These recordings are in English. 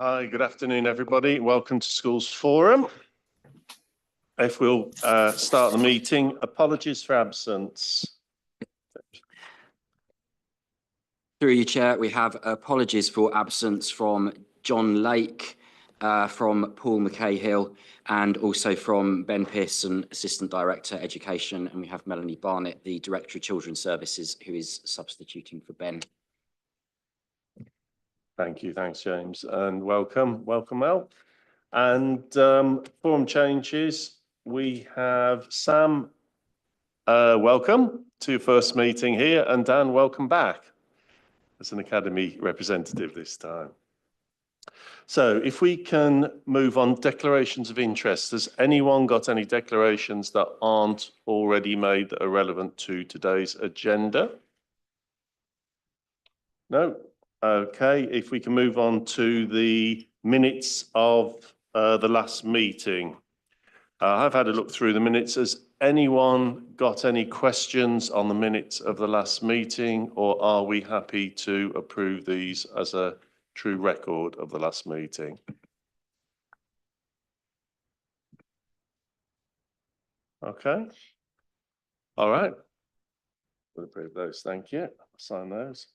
Hi, good afternoon, everybody. Welcome to Schools Forum. If we'll start the meeting, apologies for absence. Through you, Chair, we have apologies for absence from John Lake, from Paul McCahill, and also from Ben Pearson, Assistant Director Education, and we have Melanie Barnett, the Director of Children's Services, who is substituting for Ben. Thank you, thanks James, and welcome Mel. And forum changes, we have Sam, welcome to your first meeting here, and Dan, welcome back as an Academy representative this time. So if we can move on, declarations of interest. Has anyone got any declarations that aren't already made that are relevant to today's agenda? No? Okay, if we can move on to the minutes of the last meeting. I've had a look through the minutes. Has anyone got any questions on the minutes of the last meeting, or are we happy to approve these as a true record of the last meeting? Okay. All right. We'll approve those. Thank you. I'll sign those.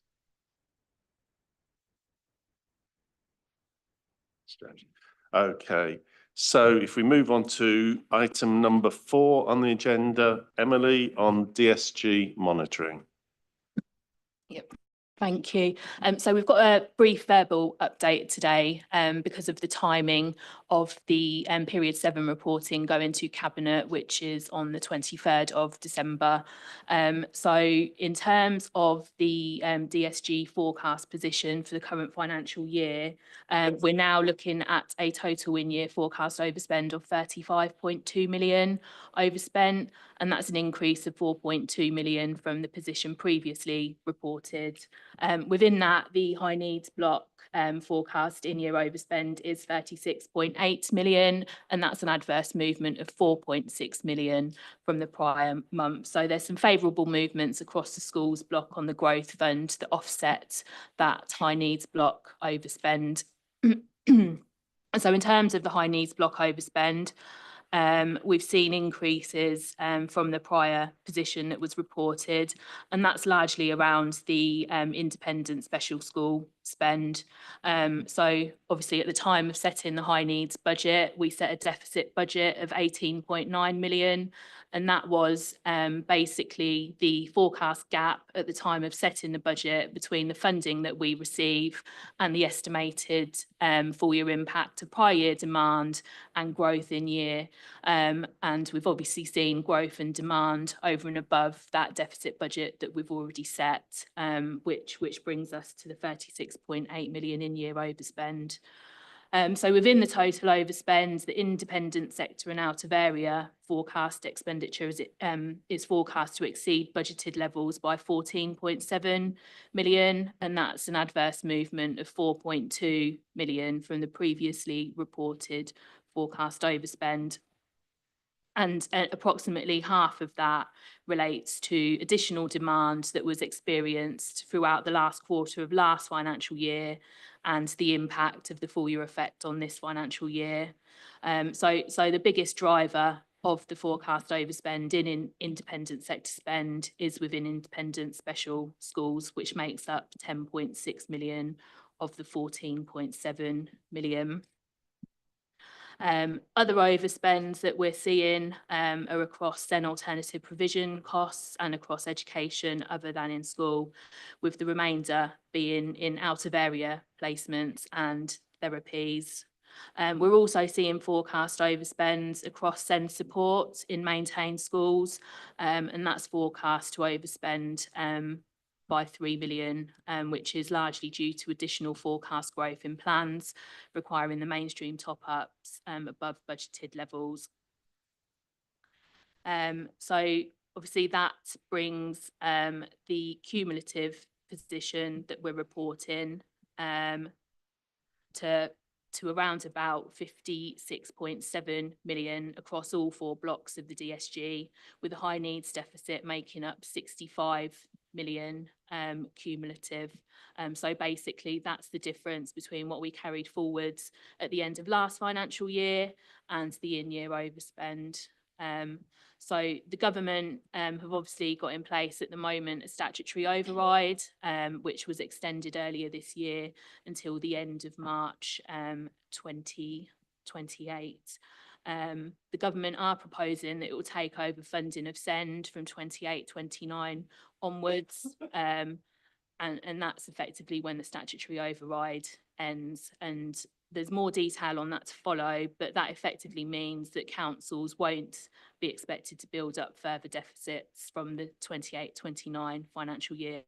Okay. So if we move on to item number 4 on the agenda, Emily, on DSG monitoring. Yep. Thank you. So we've got a brief verbal update today because of the timing of the period 7 reporting going to Cabinet, which is on the 23rd of December. So in terms of the DSG forecast position for the current financial year, we're now looking at a total in-year forecast overspend of 35.2 million overspent, and that's an increase of 4.2 million from the position previously reported. Within that, the high needs block forecast in-year overspend is 36.8 million, and that's an adverse movement of 4.6 million from the prior month. So there's some favourable movements across the schools block on the growth fund that offset that high needs block overspend. So in terms of the high needs block overspend, we've seen increases from the prior position that was reported, and that's largely around the independent special school spend. So obviously at the time of setting the high needs budget, we set a deficit budget of 18.9 million, and that was basically the forecast gap at the time of setting the budget between the funding that we receive and the estimated full year impact of prior year demand and growth in year. And we've obviously seen growth and demand over and above that deficit budget that we've already set, which brings us to the 36.8 million in year overspend. So within the total overspend, the independent sector and out of area forecast expenditure is forecast to exceed budgeted levels by 14.7 million, and that's an adverse movement of 4.2 million from the previously reported forecast overspend. And approximately half of that relates to additional demand that was experienced throughout the last quarter of last financial year and the impact of the full year effect on this financial year. So the biggest driver of the forecast overspend in independent sector spend is within independent special schools, which makes up 10.6 million of the 14.7 million. Other overspends that we're seeing are across then alternative provision costs and across education other than in school, with the remainder being in out of area placements and therapies. We're also seeing forecast overspends across SEND support in maintained schools, and that's forecast to overspend by 3 million, which is largely due to additional forecast growth in plans requiring the mainstream top-ups above budgeted levels. So obviously that brings the cumulative position that we're reporting to to around about 56.7 million across all 4 blocks of the DSG, with a high needs deficit making up 65 million cumulative. So basically that's the difference between what we carried forwards at the end of last financial year and the in-year overspend. So the government have obviously got in place at the moment a statutory override, which was extended earlier this year until the end of March 2028. The government are proposing that it will take over funding of SEND from 28-29 onwards, and that's effectively when the statutory override ends. And there's more detail on that to follow, but that effectively means that councils won't be expected to build up further deficits from the 28-29 financial year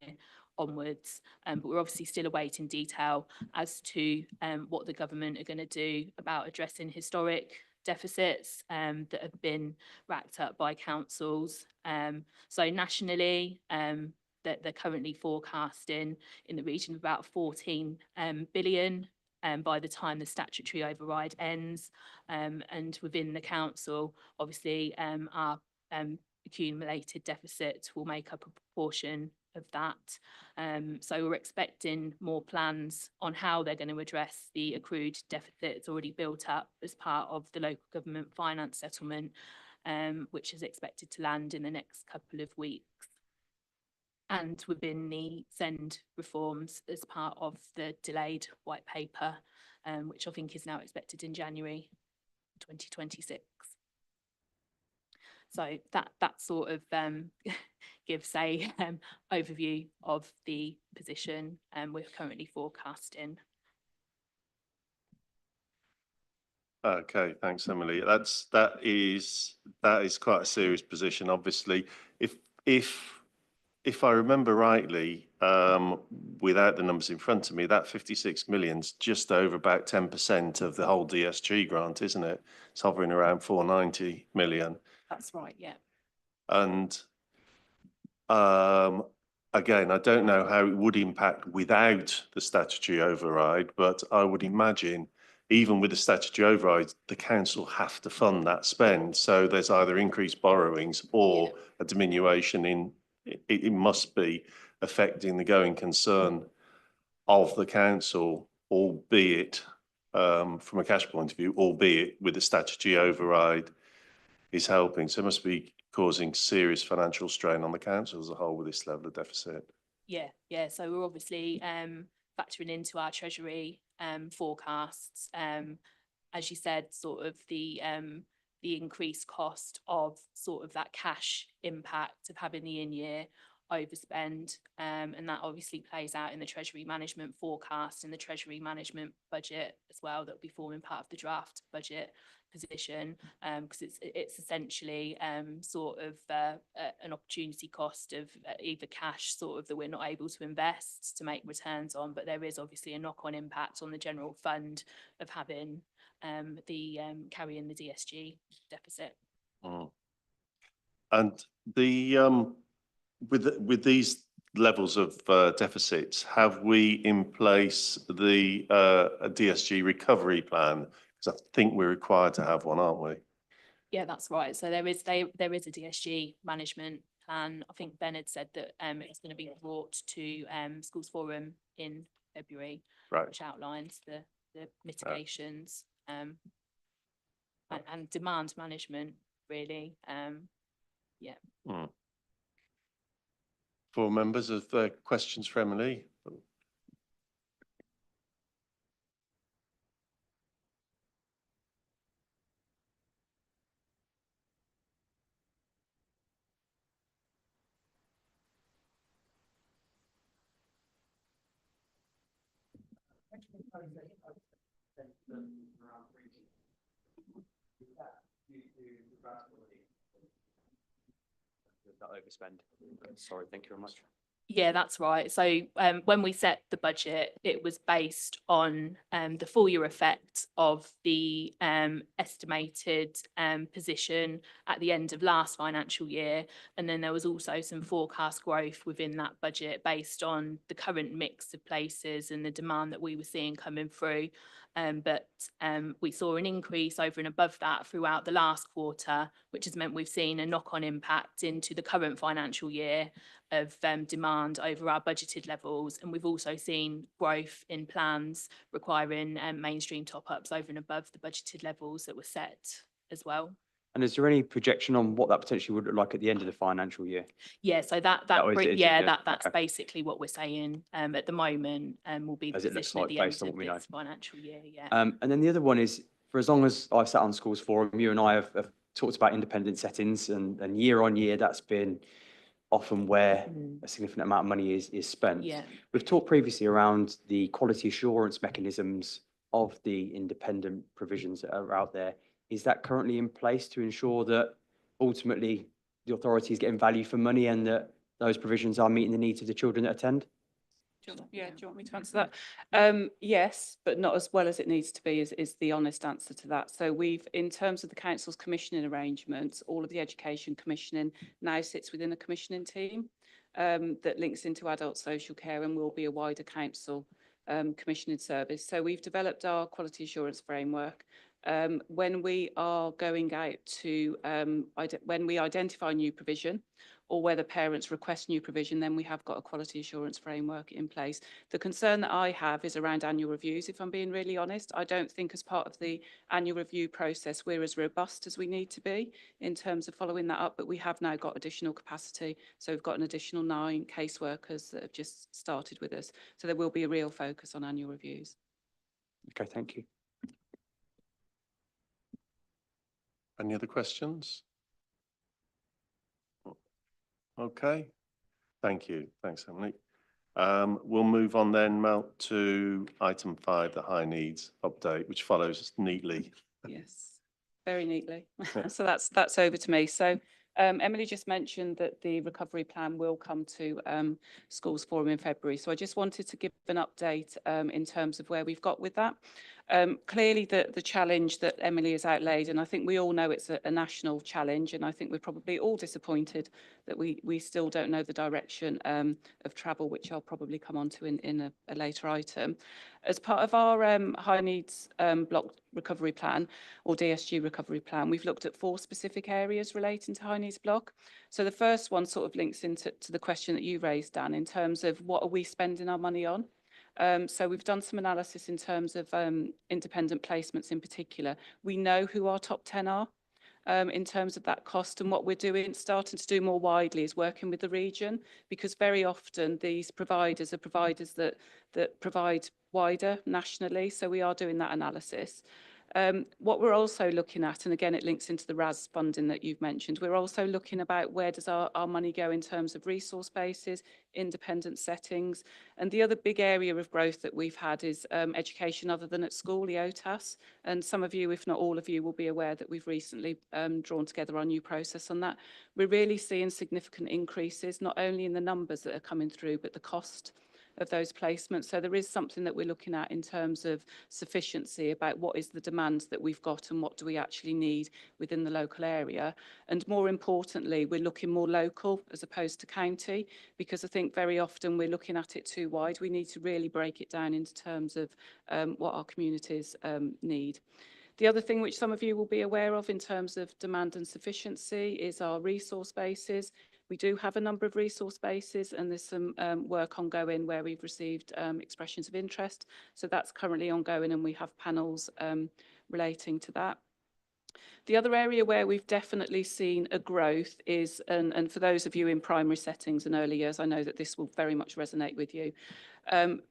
onwards. But we're obviously still awaiting detail as to what the government are going to do about addressing historic deficits that have been racked up by councils. So nationally, that they're currently forecasting in the region of about 14 billion by the time the statutory override ends. And within the council, obviously, our accumulated deficit will make up a proportion of that. So we're expecting more plans on how they're going to address the accrued deficits already built up as part of the local government finance settlement, which is expected to land in the next couple of weeks. And within the SEND reforms as part of the delayed white paper, which I think is now expected in January 2026. So that sort of gives a overview of the position we're currently forecasting. Okay, thanks, Emily. That is quite a serious position. Obviously, if I remember rightly, without the numbers in front of me, that 56 million's just over about 10% of the whole DSG grant, isn't it? It's hovering around 490 million. That's right, yeah. And again, I don't know how it would impact without the statutory override, but I would imagine even with the statutory override, the council have to fund that spend. So there's either increased borrowings or a diminution in, it must be affecting the going concern of the council, albeit from a cash point of view, albeit with the statutory override is helping. So it must be causing serious financial strain on the council as a whole with this level of deficit. Yeah. So we're obviously factoring into our treasury forecasts, as you said, sort of the increased cost of sort of that cash impact of having the in-year overspend, and that obviously plays out in the treasury management forecast and the treasury management budget as well, that will be forming part of the draft budget position, because it's essentially sort of an opportunity cost of either cash sort of that we're not able to invest to make returns on, but there is obviously a knock-on impact on the general fund of having the carrying the DSG deficit. And the with these levels of deficits, have we in place the DSG recovery plan? Because I think we're required to have one, aren't we? Yeah, that's right. So there is a DSG management plan. I think Ben had said that it's going to be brought to Schools Forum in February, right, which outlines the mitigations and demand management, really. Yeah. For members of questions for Emily. That overspend. Sorry, thank you very much. Yeah, that's right. So when we set the budget, it was based on the full year effect of the estimated position at the end of last financial year. And then there was also some forecast growth within that budget based on the current mix of places and the demand that we were seeing coming through. but we saw an increase over and above that throughout the last quarter, which has meant we've seen a knock-on impact into the current financial year of demand over our budgeted levels. And we've also seen growth in plans requiring mainstream top-ups over and above the budgeted levels that were set as well. And is there any projection on what that potentially would look like at the end of the financial year? Yeah, so that's Okay. basically what we're saying at the moment, will be the As it looks position at like the end based on of what we know. this financial year, yeah. And then the other one is, for as long as I've sat on Schools Forum, you and I have talked about independent settings, and year on year, that's been often where a significant amount of money is spent. Yeah. We've talked previously around the quality assurance mechanisms of the independent provisions that are out there. Is that currently in place to ensure that ultimately the authority is getting value for money and that those provisions are meeting the needs of the children that attend? Do you want me to answer that? Yes, but not as well as it needs to be is the honest answer to that. So we've, in terms of the council's commissioning arrangements, all of the education commissioning now sits within a commissioning team that links into adult social care and will be a wider council commissioning service. So we've developed our quality assurance framework. When we are going out to, when we identify new provision or whether parents request new provision, then we have got a quality assurance framework in place. The concern that I have is around annual reviews, if I'm being really honest. I don't think as part of the annual review process, we're as robust as we need to be in terms of following that up, but we have now got additional capacity. So we've got an additional 9 caseworkers that have just started with us. So there will be a real focus on annual reviews. Okay, thank you. Any other questions? Okay, thank you. Thanks, Emily. We'll move on then, Mel, to item 5, the high needs update, which follows neatly. Yes, very neatly. So that's over to me. So Emily just mentioned that the recovery plan will come to Schools Forum in February. So I just wanted to give an update in terms of where we've got with that. Clearly, the challenge that Emily has outlaid, and I think we all know it's a national challenge, and I think we're probably all disappointed that we still don't know the direction of travel, which I'll probably come on to in a later item. As part of our high needs block recovery plan or DSG recovery plan, we've looked at 4 specific areas relating to high needs block. So the first one sort of links into the question that you raised, Dan, in terms of what are we spending our money on? So we've done some analysis in terms of independent placements in particular. We know who our top 10 are in terms of that cost, and what we're doing, starting to do more widely, is working with the region, because very often these providers are providers that provide wider nationally. So we are doing that analysis. What we're also looking at, and again, it links into the RAS funding that you've mentioned, we're also looking about where does our money go in terms of resource bases, independent settings. And the other big area of growth that we've had is education other than at school, the OTAS. And some of you, if not all of you, will be aware that we've recently drawn together our new process on that. We're really seeing significant increases, not only in the numbers that are coming through, but the cost of those placements. So there is something that we're looking at in terms of sufficiency, about what is the demand that we've got and what do we actually need within the local area. And more importantly, we're looking more local as opposed to county, because I think very often we're looking at it too wide. We need to really break it down into terms of what our communities need. The other thing which some of you will be aware of in terms of demand and sufficiency is our resource bases. We do have a number of resource bases, and there's some work ongoing where we've received expressions of interest. So that's currently ongoing, and we have panels relating to that. The other area where we've definitely seen a growth is, and for those of you in primary settings and early years, I know that this will very much resonate with you,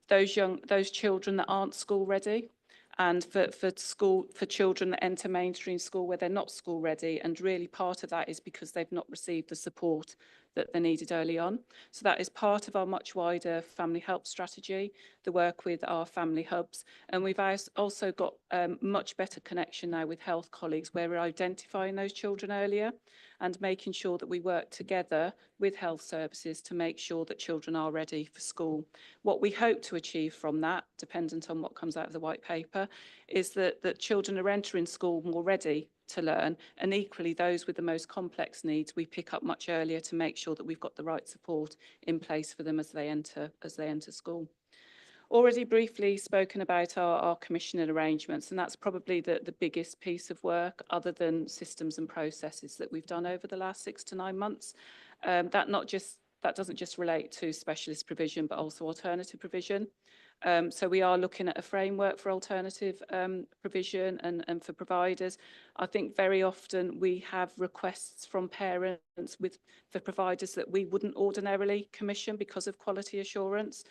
those children that aren't school ready. And for children that enter mainstream school where they're not school ready, and really part of that is because they've not received the support that they needed early on. So that is part of our much wider family help strategy, the work with our family hubs. And we've also got much better connection now with health colleagues, where we're identifying those children earlier and making sure that we work together with health services to make sure that children are ready for school. What we hope to achieve from that, dependent on what comes out of the white paper, is that children are entering school more ready to learn, and equally those with the most complex needs we pick up much earlier to make sure that we've got the right support in place for them as they enter school. already briefly spoken about our commissioning arrangements, and that's probably the biggest piece of work other than systems and processes that we've done over the last 6 to 9 months. That doesn't just relate to specialist provision, but also alternative provision. So we are looking at a framework for alternative provision and for providers. I think very often we have requests from parents for providers that we wouldn't ordinarily commission because of quality assurance.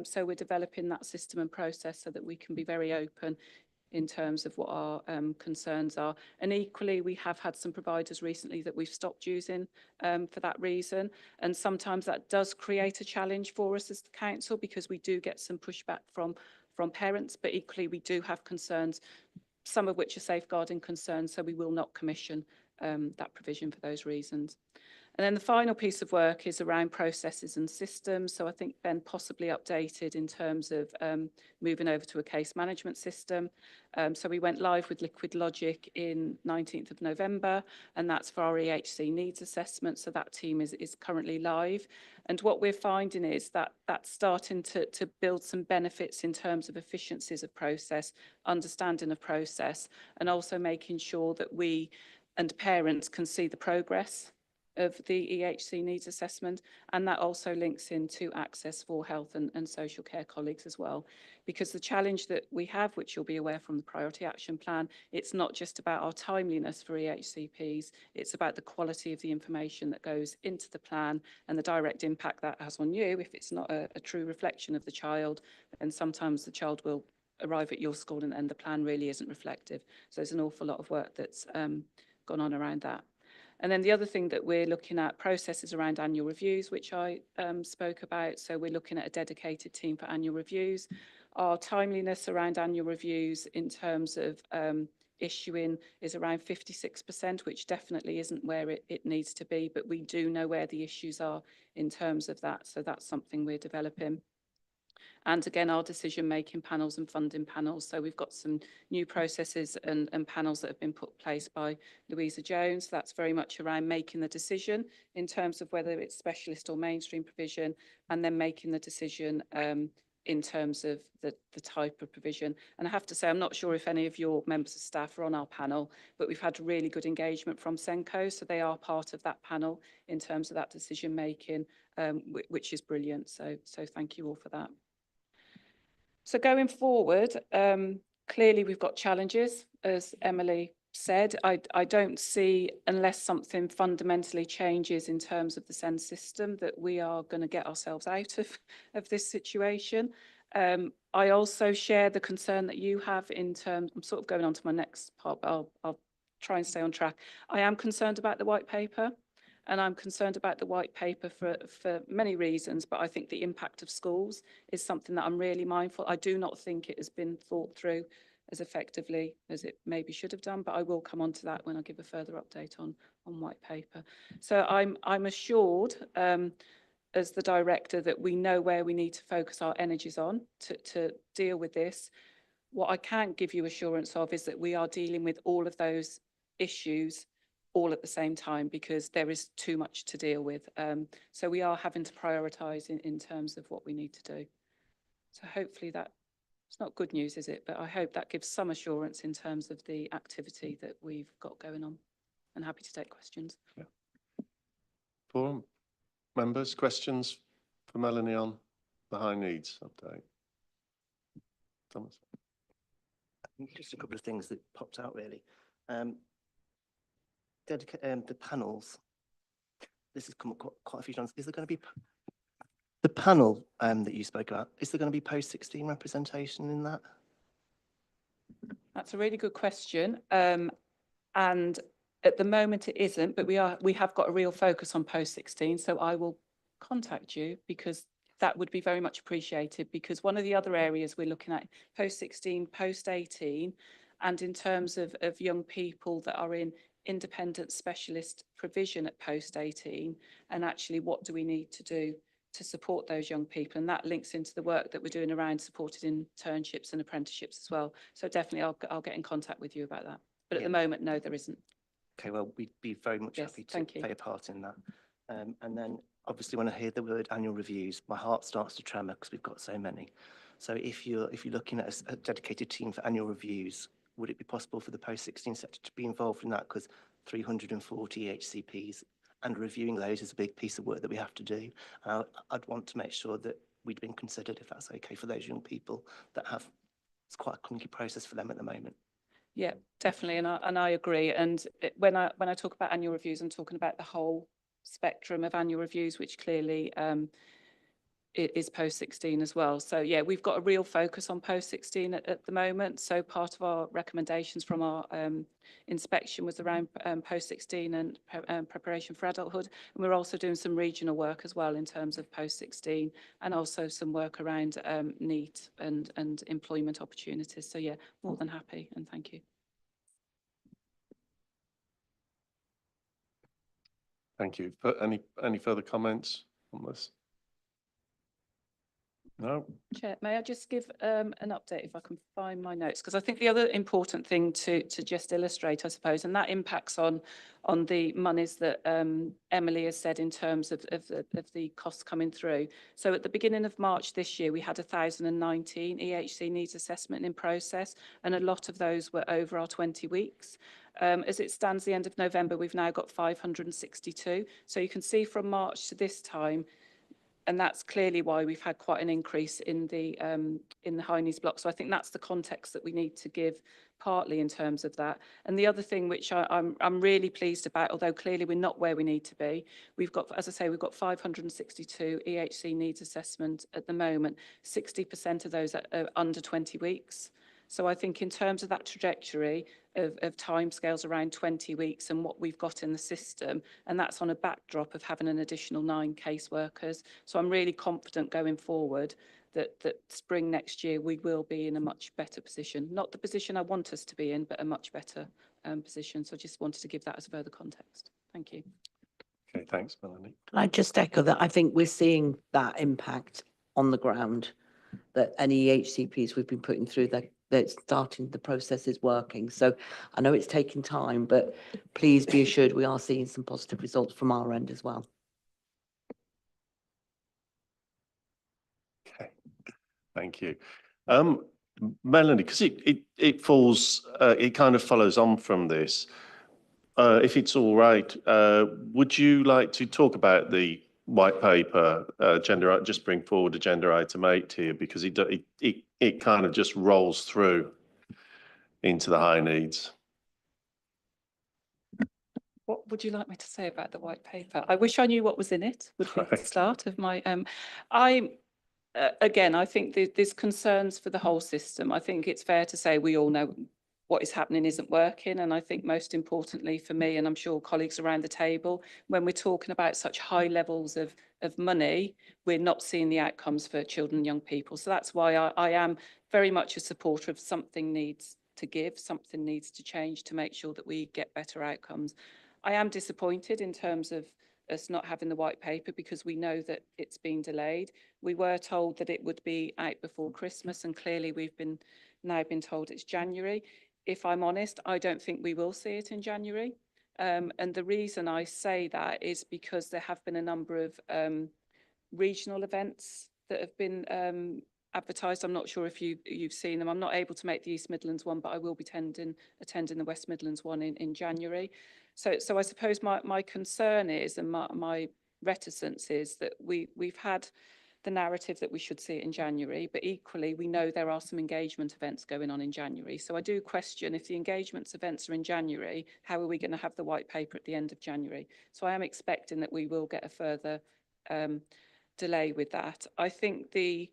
So we're developing that system and process so that we can be very open in terms of what our concerns are. And equally, we have had some providers recently that we've stopped using for that reason. And sometimes that does create a challenge for us as the council because we do get some pushback from parents, but equally we do have concerns, some of which are safeguarding concerns, so we will not commission that provision for those reasons. And then the final piece of work is around processes and systems. So I think Ben possibly updated in terms of moving over to a case management system. So we went live with Liquid Logic in 19th of November, and that's for our EHC needs assessment. So that team is currently live. And what we're finding is that that's starting to build some benefits in terms of efficiencies of process, understanding of process, and also making sure that we and parents can see the progress of the EHC needs assessment, and that also links into access for health and social care colleagues as well. Because the challenge that we have, which you'll be aware from the priority action plan, it's not just about our timeliness for EHCPs, it's about the quality of the information that goes into the plan and the direct impact that has on you. If it's not a true reflection of the child, then sometimes the child will arrive at your school and the plan really isn't reflective. So there's an awful lot of work that's gone on around that. And then the other thing that we're looking at, processes around annual reviews, which I spoke about. So we're looking at a dedicated team for annual reviews. Our timeliness around annual reviews in terms of issuing is around 56%, which definitely isn't where it needs to be, but we do know where the issues are in terms of that. So that's something we're developing. And again, our decision-making panels and funding panels. So we've got some new processes and panels that have been put in place by Louisa Jones. That's very much around making the decision in terms of whether it's specialist or mainstream provision, and then making the decision in terms of the type of provision. And I have to say, I'm not sure if any of your members of staff are on our panel, but we've had really good engagement from Senko. So they are part of that panel in terms of that decision-making, which is brilliant. So thank you all for that. So going forward, clearly we've got challenges, as Emily said. I don't see, unless something fundamentally changes in terms of the SEND system, that we are going to get ourselves out of this situation. I also share the concern that you have in terms, I'm sort of going on to my next part, but I'll try and stay on track. I am concerned about the white paper. And I'm concerned about the white paper for many reasons, but I think the impact of schools is something that I'm really mindful. I do not think it has been thought through as effectively as it maybe should have done, but I will come on to that when I give a further update on white paper. So I'm assured as the director that we know where we need to focus our energies on to deal with this. What I can't give you assurance of is that we are dealing with all of those issues all at the same time, because there is too much to deal with. So we are having to prioritise in terms of what we need to do. So hopefully that, it's not good news, is it? But I hope that gives some assurance in terms of the activity that we've got going on. And happy to take questions. Yeah. Forum members, questions for Melanie on the high needs update? Thomas? Just a couple of things that popped out really. The panels, this has come up quite a few times. Is there going to be the panel that you spoke about? Is there going to be post-16 representation in that? That's a really good question. And at the moment it isn't, but we have got a real focus on post-16. So I will contact you, because that would be very much appreciated, because one of the other areas we're looking at post-16, post-18, and in terms of young people that are in independent specialist provision at post-18, and actually what do we need to do to support those young people, and that links into the work that we're doing around supported internships and apprenticeships as well. So definitely I'll get in contact with you about that, but at the moment no, there isn't. Okay, well, we'd be very much happy to play a part in that. And then obviously when I hear the word annual reviews, my heart starts to tremor because we've got so many. So if you're looking at a dedicated team for annual reviews, would it be possible for the post-16 sector to be involved in that? Because 340 HCPs and reviewing those is a big piece of work that we have to do. I'd want to make sure that we'd been considered, if that's okay, for those young people that have, it's quite a clunky process for them at the moment. Yeah, definitely, and I agree. And when I talk about annual reviews, I'm talking about the whole spectrum of annual reviews, which clearly is post-16 as well. So yeah, we've got a real focus on post-16 at the moment. So part of our recommendations from our inspection was around post-16 and preparation for adulthood. And we're also doing some regional work as well in terms of post-16 and also some work around NEET and employment opportunities. So yeah, more than happy, and thank you. Thank you. But any further comments on this? No? Chair, may I just give an update if I can find my notes? Because I think the other important thing to just illustrate, I suppose, and that impacts on the monies that Emily has said in terms of the costs coming through. So at the beginning of March this year, we had 1,019 EHC needs assessment in process, and a lot of those were over our 20 weeks. As it stands the end of November, we've now got 562. So you can see from March to this time, and that's clearly why we've had quite an increase in the high needs block. So I think that's the context that we need to give partly in terms of that. And the other thing which I'm really pleased about, although clearly we're not where we need to be, we've got, as I say, we've got 562 EHC needs assessment at the moment. 60% of those are under 20 weeks. So I think in terms of that trajectory of timescales around 20 weeks and what we've got in the system, and that's on a backdrop of having an additional 9 caseworkers. So I'm really confident going forward that spring next year we will be in a much better position. Not the position I want us to be in, but a much better position. So I just wanted to give that as further context. Thank you. Okay, thanks, Melanie. Can I just echo that? I think we're seeing that impact on the ground, that any HCPs we've been putting through, that starting the process is working. So I know it's taking time, but please be assured we are seeing some positive results from our end as well. Okay, thank you. Melanie, because it falls, it kind of follows on from this. If it's all right, would you like to talk about the white paper, just bring forward agenda item 8 here, because it kind of just rolls through into the high needs. What would you like me to say about the white paper? I wish I knew what was in it, would be the start of my, again, I think there's concerns for the whole system. I think it's fair to say we all know what is happening isn't working. And I think most importantly for me, and I'm sure colleagues around the table, when we're talking about such high levels of money, we're not seeing the outcomes for children and young people. So that's why I am very much a supporter of something needs to give, something needs to change to make sure that we get better outcomes. I am disappointed in terms of us not having the white paper because we know that it's been delayed. We were told that it would be out before Christmas, and clearly we've now been told it's January. If I'm honest, I don't think we will see it in January. And the reason I say that is because there have been a number of regional events that have been advertised. I'm not sure if you've seen them. I'm not able to make the East Midlands one, but I will be attending the West Midlands one in January. So I suppose my concern is, and my reticence is, that we've had the narrative that we should see it in January, but equally we know there are some engagement events going on in January. So I do question, if the engagements events are in January, how are we going to have the white paper at the end of January? So I am expecting that we will get a further delay with that. I think the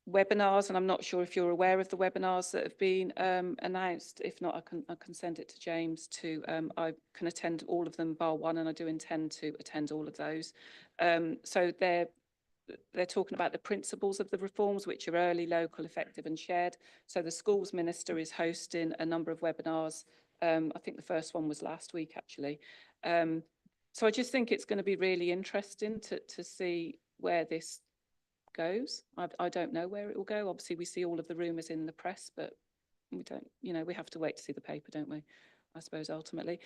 webinars, and I'm not sure if you're aware of the webinars that have been announced. If not, I can send it to James to, I can attend all of them bar one, and I do intend to attend all of those. So they're talking about the principles of the reforms, which are early, local, effective and shared. So the schools minister is hosting a number of webinars. I think the first one was last week, actually. So I just think it's going to be really interesting to see where this goes. I don't know where it will go. Obviously, we see all of the rumours in the press, but we don't, we have to wait to see the paper, don't we? I suppose, ultimately.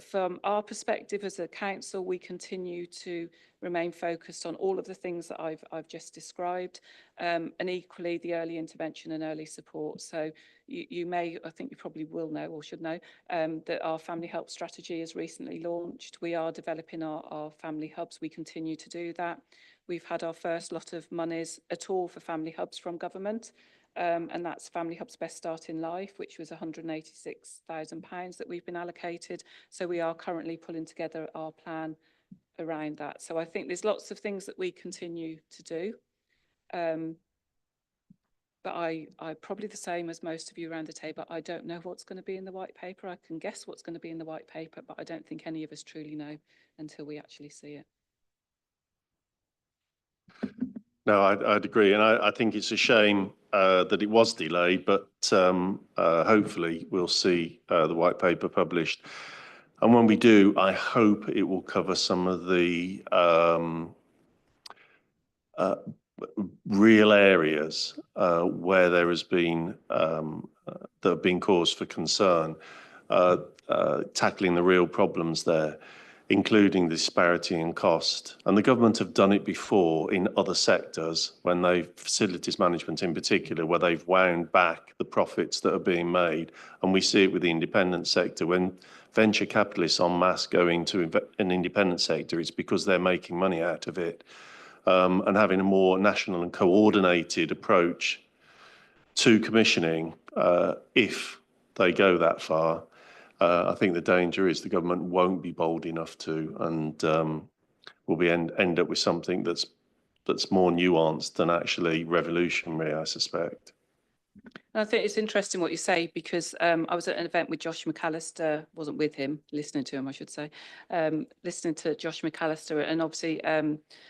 From our perspective as a council, we continue to remain focused on all of the things that I've just described, and equally the early intervention and early support. So you may, I think you probably will know or should know, that our family help strategy is recently launched. We are developing our family hubs. We continue to do that. We've had our first lot of monies at all for family hubs from government. And that's Family Hub's Best Start in Life, which was £186,000 that we've been allocated. So we are currently pulling together our plan around that. So I think there's lots of things that we continue to do. But I'm probably the same as most of you around the table. I don't know what's going to be in the white paper. I can guess what's going to be in the white paper, but I don't think any of us truly know until we actually see it. No, I'd agree. And I think it's a shame that it was delayed, but hopefully we'll see the white paper published. And when we do, I hope it will cover some of the real areas where there has been that have been cause for concern, tackling the real problems there, including disparity in cost. And the government have done it before in other sectors, when they've, facilities management in particular, where they've wound back the profits that are being made. And we see it with the independent sector. When venture capitalists en masse go into an independent sector, it's because they're making money out of it. And having a more national and coordinated approach to commissioning, if they go that far, I think the danger is the government won't be bold enough to, and will be end up with something that's more nuanced than actually revolutionary, I suspect. I think it's interesting what you say, because I was at an event with Josh McAllister, wasn't with him, listening to him, I should say, listening to Josh McAllister, and obviously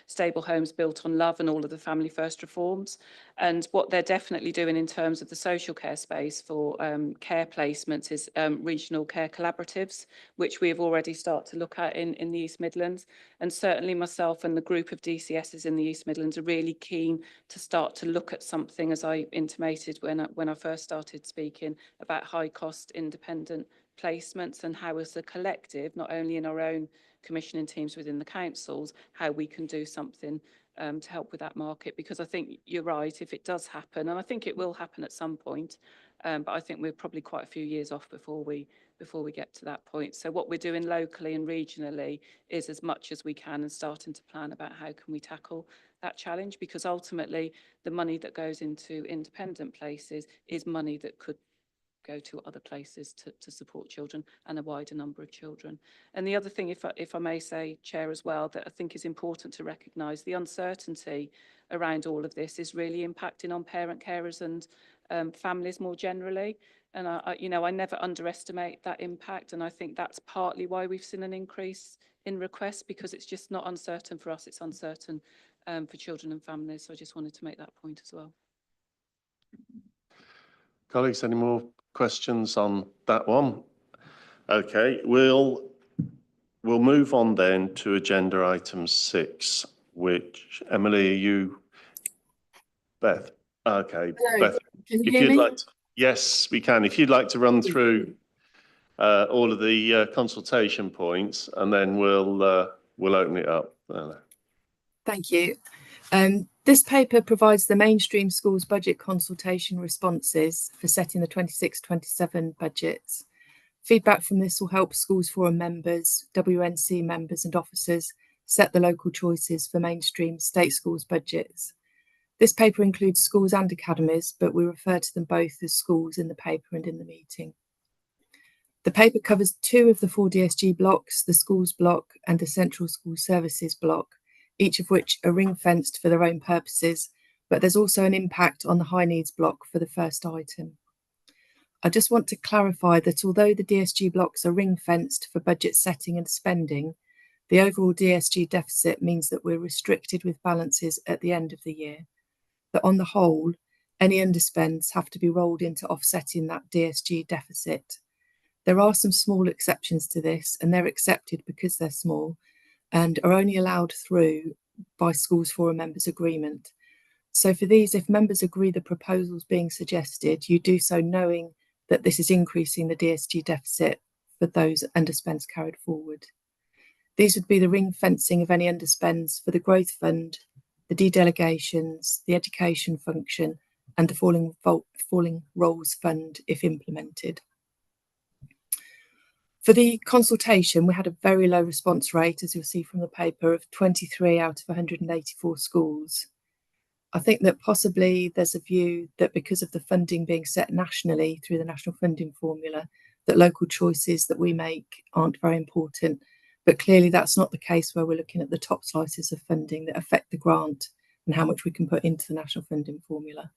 stable homes built on love and all of the family first reforms. And what they're definitely doing in terms of the social care space for care placements is regional care collaboratives, which we have already started to look at in the East Midlands. And certainly myself and the group of DCSs in the East Midlands are really keen to start to look at something, as I intimated when I first started speaking, about high cost independent placements, and how as a collective, not only in our own commissioning teams within the councils, how we can do something to help with that market. Because I think you're right, if it does happen, and I think it will happen at some point, but I think we're probably quite a few years off before we get to that point. So what we're doing locally and regionally is as much as we can, and starting to plan about how can we tackle that challenge, because ultimately the money that goes into independent places is money that could go to other places to support children, and a wider number of children. And the other thing, if I may say, Chair, as well, that I think is important to recognise, the uncertainty around all of this is really impacting on parent carers and families more generally. And I never underestimate that impact, and I think that's partly why we've seen an increase in requests, because it's just not uncertain for us, it's uncertain for children and families. So I just wanted to make that point as well. Colleagues, any more questions on that one? Okay, we'll move on then to agenda item 6, which, Emily, are you? Beth? Okay, Hello. Beth, Can you if hear you'd me? like to, yes, we can. If you'd like to run through all of the consultation points, and then we'll open it up. Thank you. This paper provides the mainstream schools budget consultation responses for setting the 26-27 budgets. Feedback from this will help Schools Forum members, WNC members and officers set the local choices for mainstream state schools budgets. This paper includes schools and academies, but we refer to them both as schools in the paper and in the meeting. The paper covers 2 of the 4 DSG blocks, the schools block and the central school services block, each of which are ring-fenced for their own purposes, but there's also an impact on the high needs block for the first item. I just want to clarify that although the DSG blocks are ring-fenced for budget setting and spending, the overall DSG deficit means that we're restricted with balances at the end of the year. But on the whole, any underspends have to be rolled into offsetting that DSG deficit. There are some small exceptions to this, and they're accepted because they're small and are only allowed through by Schools Forum members' agreement. So for these, if members agree the proposals being suggested, you do so knowing that this is increasing the DSG deficit for those underspends carried forward. These would be the ring fencing of any underspends for the growth fund, the dedelegations, the education function, and the falling roles fund if implemented. For the consultation, we had a very low response rate, as you'll see from the paper, of 23 out of 184 schools. I think that possibly there's a view that because of the funding being set nationally through the national funding formula, that local choices that we make aren't very important. But clearly that's not the case where we're looking at the top slices of funding that affect the grant and how much we can put into the national funding formula.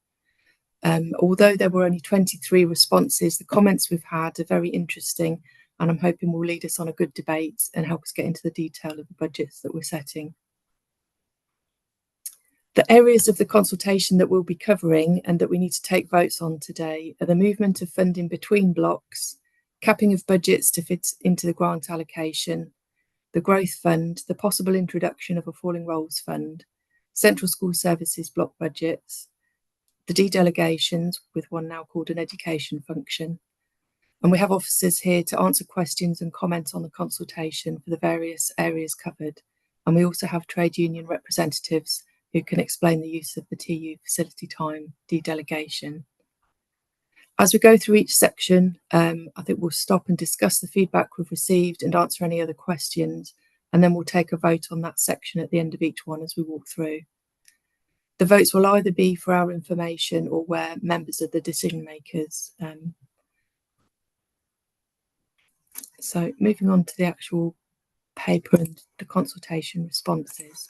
Although there were only 23 responses, the comments we've had are very interesting, and I'm hoping will lead us on a good debate and help us get into the detail of the budgets that we're setting. The areas of the consultation that we'll be covering and that we need to take votes on today are the movement of funding between blocks, capping of budgets to fit into the grant allocation, the growth fund, the possible introduction of a falling roles fund, central school services block budgets, the dedelegations, with one now called an education function. And we have officers here to answer questions and comment on the consultation for the various areas covered. And we also have trade union representatives who can explain the use of the TU facility time dedelegation. As we go through each section, I think we'll stop and discuss the feedback we've received and answer any other questions. And then we'll take a vote on that section at the end of each one as we walk through. The votes will either be for our information or where members of the decision makers. So moving on to the actual paper and the consultation responses.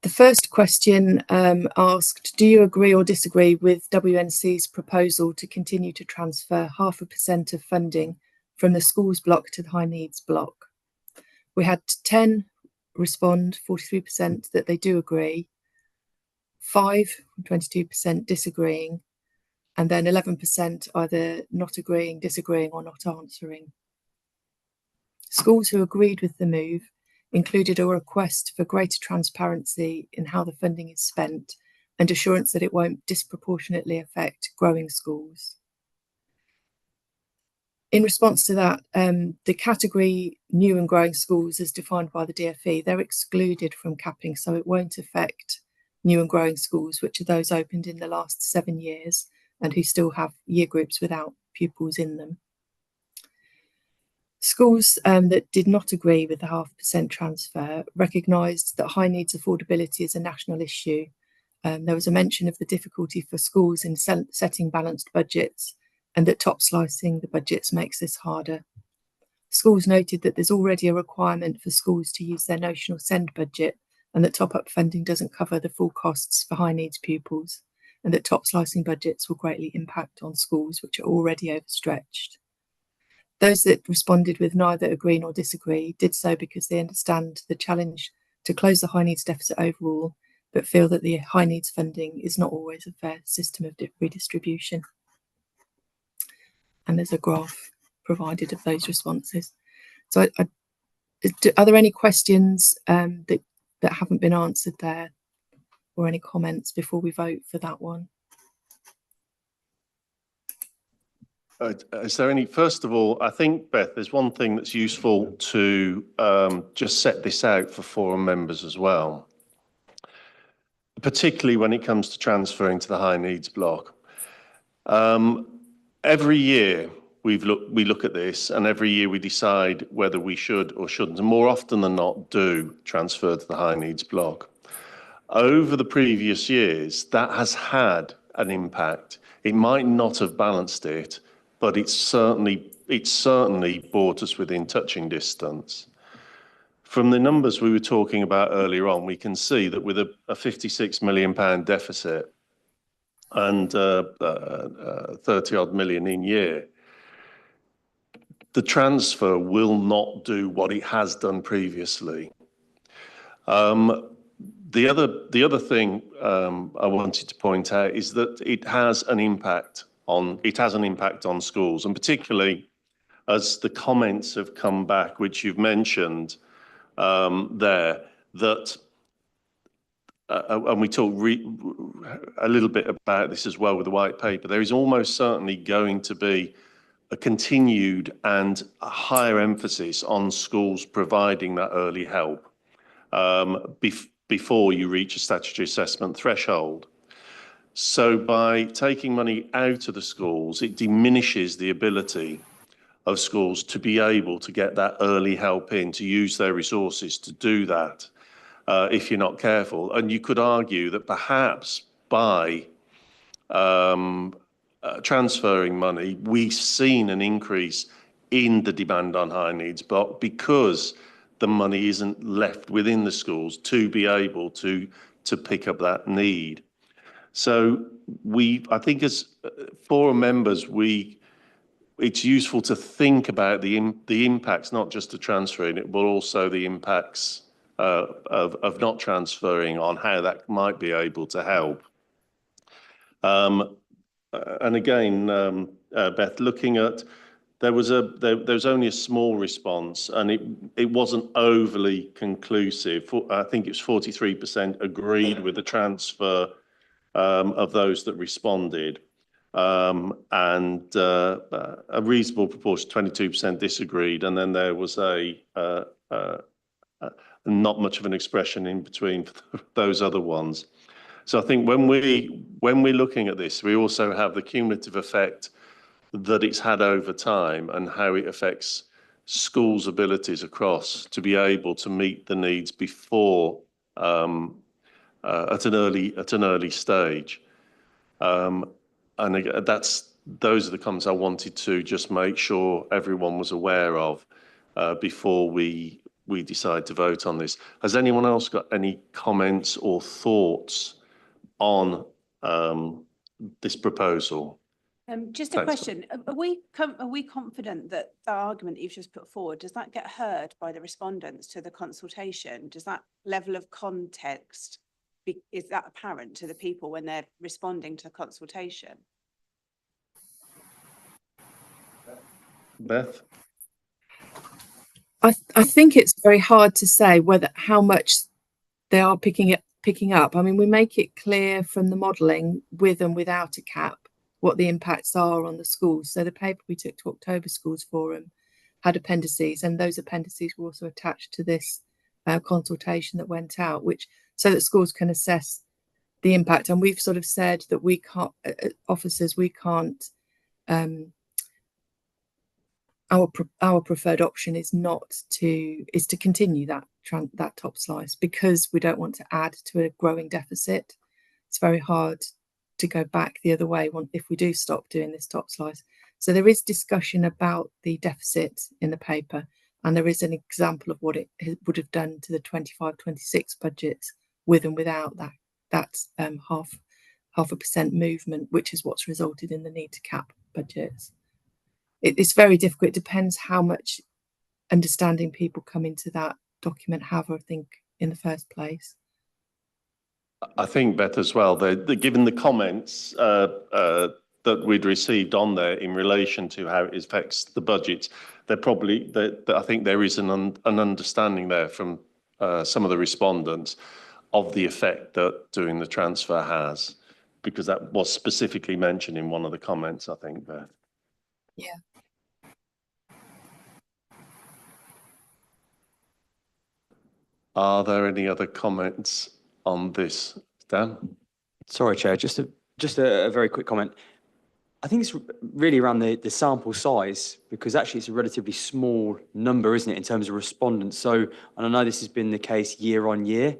The first question asked, do you agree or disagree with WNC's proposal to continue to transfer 0.5% of funding from the schools block to the high needs block? We had 10 respond, 43% that they do agree, 5, 22% disagreeing, and then 11% either not agreeing, disagreeing, or not answering. Schools who agreed with the move included a request for greater transparency in how the funding is spent and assurance that it won't disproportionately affect growing schools. In response to that, the category new and growing schools as defined by the DfE, they're excluded from capping, so it won't affect new and growing schools, which are those opened in the last 7 years and who still have year groups without pupils in them. Schools that did not agree with the 0.5% transfer recognised that high needs affordability is a national issue. There was a mention of the difficulty for schools in setting balanced budgets and that top slicing the budgets makes this harder. Schools noted that there's already a requirement for schools to use their notional send budget and that top-up funding doesn't cover the full costs for high needs pupils and that top slicing budgets will greatly impact on schools which are already overstretched. Those that responded with neither agree nor disagree did so because they understand the challenge to close the high needs deficit overall, but feel that the high needs funding is not always a fair system of redistribution. And there's a graph provided of those responses. So are there any questions that haven't been answered there, or any comments before we vote for that one? Is there any, first of all, I think, Beth, there's one thing that's useful to just set this out for forum members as well, particularly when it comes to transferring to the high needs block. Every year we look at this, and every year we decide whether we should or shouldn't, and more often than not do transfer to the high needs block. Over the previous years, that has had an impact. It might not have balanced it, but it's certainly brought us within touching distance. From the numbers we were talking about earlier on, we can see that with a £56 million deficit and 30 odd million in year, the transfer will not do what it has done previously. The other thing I wanted to point out is that it has an impact on schools, and particularly as the comments have come back, which you've mentioned there, that and we talked a little bit about this as well with the white paper, there is almost certainly going to be a continued and a higher emphasis on schools providing that early help before you reach a statutory assessment threshold. So by taking money out of the schools, it diminishes the ability of schools to be able to get that early help in, to use their resources to do that if you're not careful. And you could argue that perhaps by transferring money, we've seen an increase in the demand on high needs, but because the money isn't left within the schools to be able to pick up that need. So I think as forum members, it's useful to think about the impacts, not just to transferring it, but also the impacts of not transferring on how that might be able to help. And again, Beth, looking at, there was only a small response, and it wasn't overly conclusive. I think it was 43% agreed with the transfer of those that responded, and a reasonable proportion, 22%, disagreed, and then there was not much of an expression in between those other ones. So I think when we're looking at this, we also have the cumulative effect that it's had over time and how it affects schools' abilities across to be able to meet the needs before at an early stage. And again, those are the comments I wanted to just make sure everyone was aware of before we decide to vote on this. Has anyone else got any comments or thoughts on this proposal? Just a question. Are we confident that the argument you've just put forward, does that get heard by the respondents to the consultation? Does that level of context, is that apparent to the people when they're responding to the consultation? Beth? I think it's very hard to say how much they are picking up. I mean, we make it clear from the modelling with and without a cap what the impacts are on the schools. So the paper we took to October Schools Forum had appendices, and those appendices were also attached to this consultation that went out, so that schools can assess the impact. And we've sort of said that we can't, officers, we can't. Our preferred option is to continue that top slice, because we don't want to add to a growing deficit. It's very hard to go back the other way if we do stop doing this top slice. So there is discussion about the deficit in the paper, and there is an example of what it would have done to the 25-26 budgets with and without that half a percent movement, which is what's resulted in the need to cap budgets. It's very difficult. It depends how much understanding people come into that document have, I think, in the first place. I think, Beth, as well, given the comments that we'd received on there in relation to how it affects the budget, I think there is an understanding there from some of the respondents of the effect that doing the transfer has, because that was specifically mentioned in one of the comments, I think, Beth. Yeah. Are there any other comments on this? Dan? Sorry, Chair, just a very quick comment. I think it's really around the sample size, because actually it's a relatively small number, isn't it, in terms of respondents. So, and I know this has been the case year on year.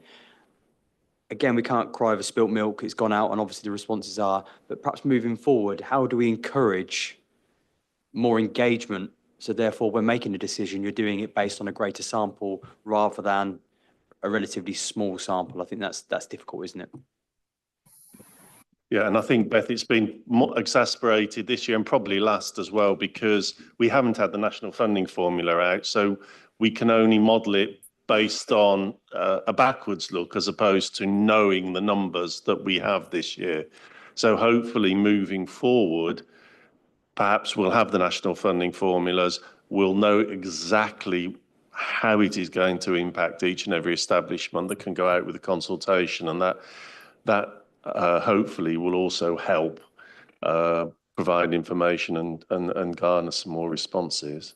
Again, we can't cry over spilt milk. It's gone out and obviously the responses are, but perhaps moving forward, how do we encourage more engagement? So therefore, when making a decision, you're doing it based on a greater sample rather than a relatively small sample. I think that's difficult, isn't it? Yeah, and I think, Beth, it's been more exacerbated this year and probably last as well, because we haven't had the national funding formula out, so we can only model it based on a backwards look as opposed to knowing the numbers that we have this year. So hopefully moving forward, perhaps we'll have the national funding formulas, we'll know exactly how it is going to impact each and every establishment that can go out with a consultation, and that hopefully will also help provide information and garner some more responses.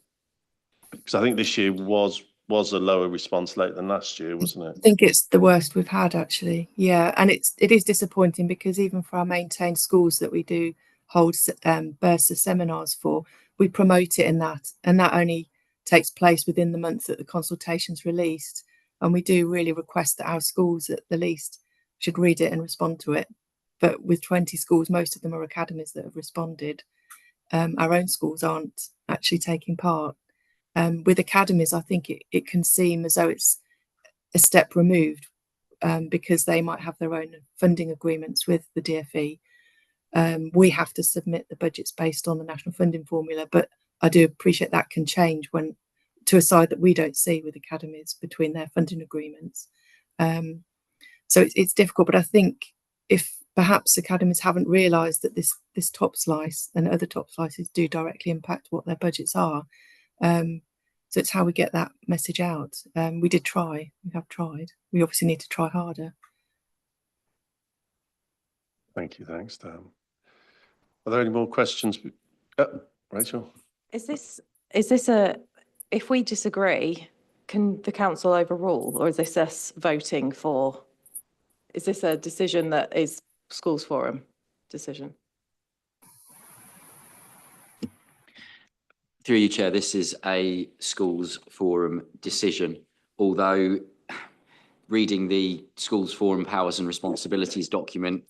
Because I think this year was a lower response rate than last year, wasn't I it? think it's the worst we've had, actually. Yeah, and it is disappointing because even for our maintained schools that we do hold bursts of seminars for, we promote it in that, and that only takes place within the month that the consultation's released. And we do really request that our schools at the least should read it and respond to it. But with 20 schools, most of them are academies that have responded. Our own schools aren't actually taking part. With academies, I think it can seem as though it's a step removed because they might have their own funding agreements with the DfE. We have to submit the budgets based on the national funding formula, but I do appreciate that can change when to a side that we don't see with academies between their funding agreements. So it's difficult, but I think if perhaps academies haven't realised that this top slice and other top slices do directly impact what their budgets are. So it's how we get that message out. We have tried. We obviously need to try harder. Thank you. Thanks, Dan. Are there any more questions? Rachel? Is this if we disagree, can the council overrule, or is this us voting for? Is this a decision that is schools forum decision? Through you, Chair, this is a schools forum decision, although reading the schools forum powers and responsibilities document,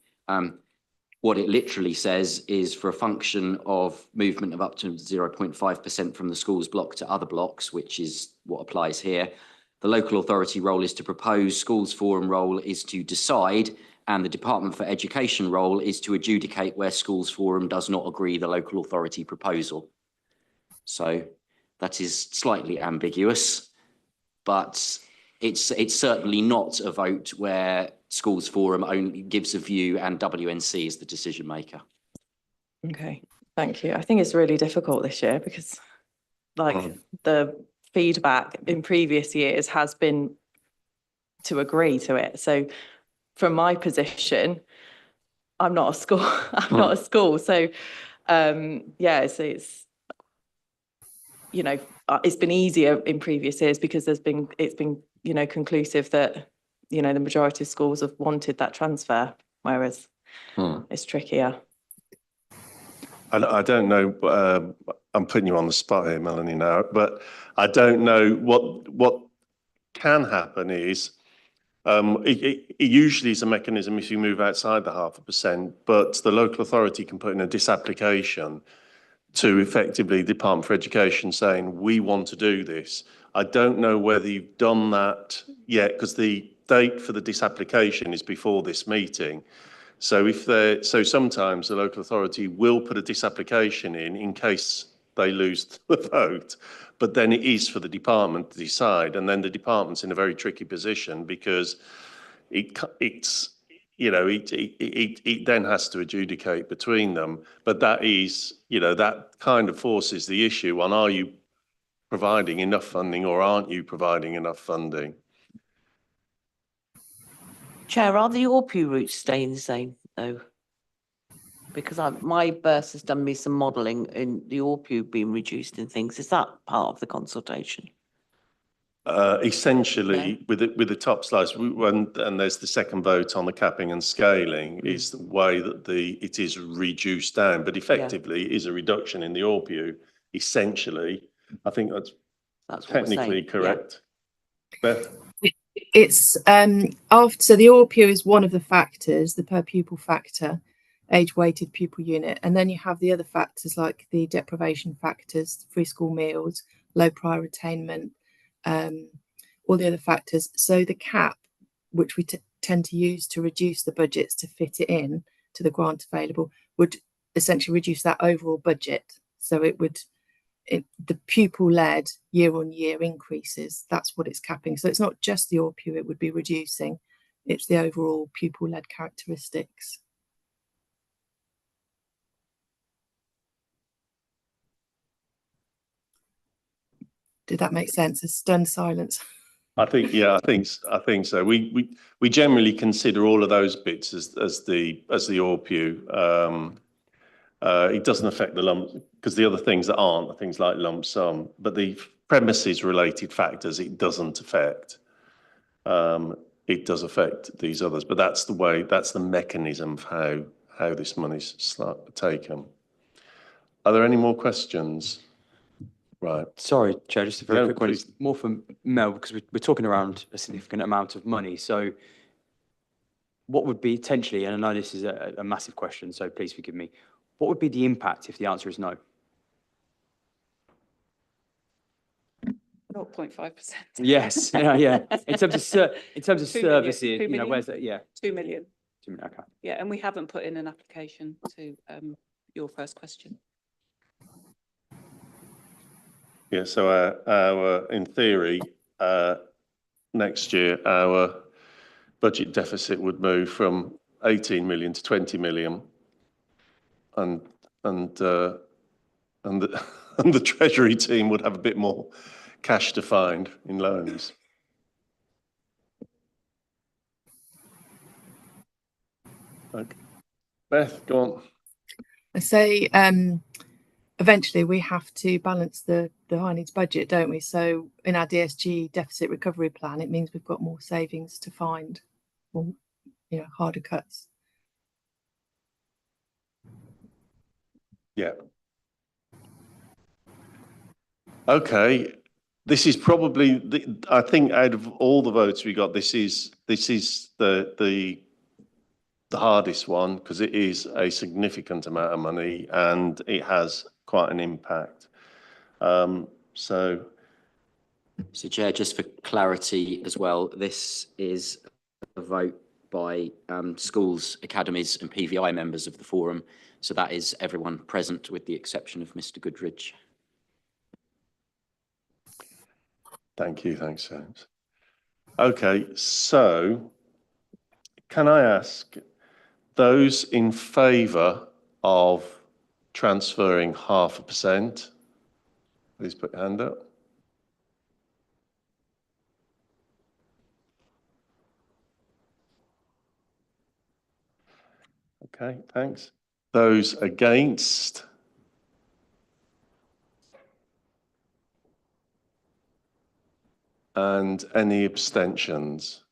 what it literally says is for a function of movement of up to 0.5% from the schools block to other blocks, which is what applies here. The local authority role is to propose, schools forum role is to decide, and the Department for Education role is to adjudicate where schools forum does not agree the local authority proposal. So that is slightly ambiguous, but it's certainly not a vote where schools forum only gives a view and WNC is the decision maker. Okay, thank you. I think it's really difficult this year because the feedback in previous years has been to agree to it. So from my position, I'm not a school, I'm not a school. So yeah, so it's, you know, it's been easier in previous years because it's been, you know, conclusive that, you know, the majority of schools have wanted that transfer, whereas it's trickier. I don't know, I'm putting you on the spot here, Melanie, now, but I don't know what can happen is, it usually is a mechanism if you move outside the 0.5%, but the local authority can put in a disapplication to effectively the Department for Education saying, we want to do this. I don't know whether you've done that yet because the date for the disapplication is before this meeting. So sometimes the local authority will put a disapplication in case they lose the vote, but then it is for the department to decide, and then the department's in a very tricky position because it's you know it then has to adjudicate between them. But that is, you know, that kind of forces the issue on, are you providing enough funding or aren't you providing enough funding? Chair, are the ORPU routes staying the same though? Because my burst has done me some modelling in the ORPU being reduced and things. Is that part of the consultation? Essentially, with the top slice, and there's the second vote on the capping and scaling, is the way that it is reduced down, but effectively it is a reduction in the ORPU. Essentially, I think that's technically correct. Beth? It's so the ORPU is one of the factors, the per pupil factor, age-weighted pupil unit, and then you have the other factors like the deprivation factors, free school meals, low prior attainment, all the other factors. So the cap, which we tend to use to reduce the budgets to fit it in to the grant available, would essentially reduce that overall budget. So it would, the pupil-led year-on-year increases, that's what it's capping. So it's not just the ORPU it would be reducing, it's the overall pupil-led characteristics. Did that make sense? A stunned silence. I think, yeah, I think so. We generally consider all of those bits as the ORPU. It doesn't affect the lump, because the other things that aren't are things like lump sum, but the premises related factors it doesn't affect. It does affect these others, but that's the mechanism of how this money's taken. Are there any more questions? Right. Sorry, Chair, just a very No, quick one. please. It's more for Mel, because we're talking around a significant amount of money. So what would be potentially, and I know this is a massive question, so please forgive me, what would be the impact if the answer is no? 0.5%. Yes, yeah. In terms of 2 million, services, 2 you know, million? where's that? Yeah. 2 million. 2 million, okay. Yeah, and we haven't put in an application to your first question. Yeah, so our in theory, next year, our budget deficit would move from 18 million to 20 million. And the and the Treasury team would have a bit more cash to find in loans. Okay. Beth, go on. I say eventually we have to balance the high needs budget, don't we? So in our DSG deficit recovery plan, it means we've got more savings to find, more, you know, harder cuts. Yeah. Okay. This is probably I think out of all the votes we got, this is the hardest one, because it is a significant amount of money and it has quite an impact. So Chair, just for clarity as well, this is a vote by schools, academies and PVI members of the forum. So that is everyone present with the exception of Mr. Goodridge. thank you. Thanks, James. Okay, so can I ask those in favour of transferring 0.5%, please put your hand up. Okay, thanks. Those against? And any abstentions?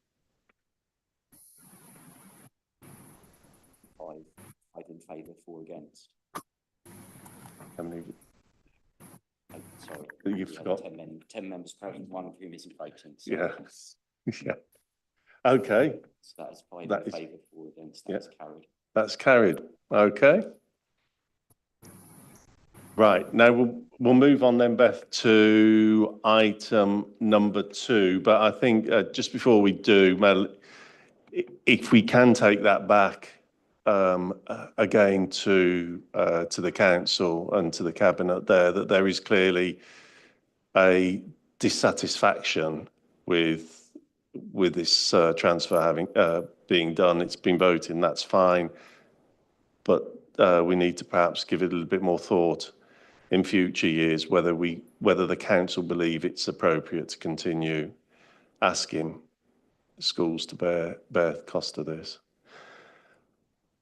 Five in favour, 4 against. How many? Sorry, You've forgot. 10 members present, 1 of whom isn't voting. So Yeah. Yeah. Okay. So that is 5 That in is- favour, 4 against. Yeah. That's carried. That's carried. Okay. Right, now we'll move on then, Beth, to item number 2. But I think just before we do, Mel, if we can take that back again to the council and to the cabinet there, that there is clearly a dissatisfaction with this transfer having being done. It's been voted, that's fine, but we need to perhaps give it a little bit more thought in future years whether the council believe it's appropriate to continue asking schools to bear the cost of this.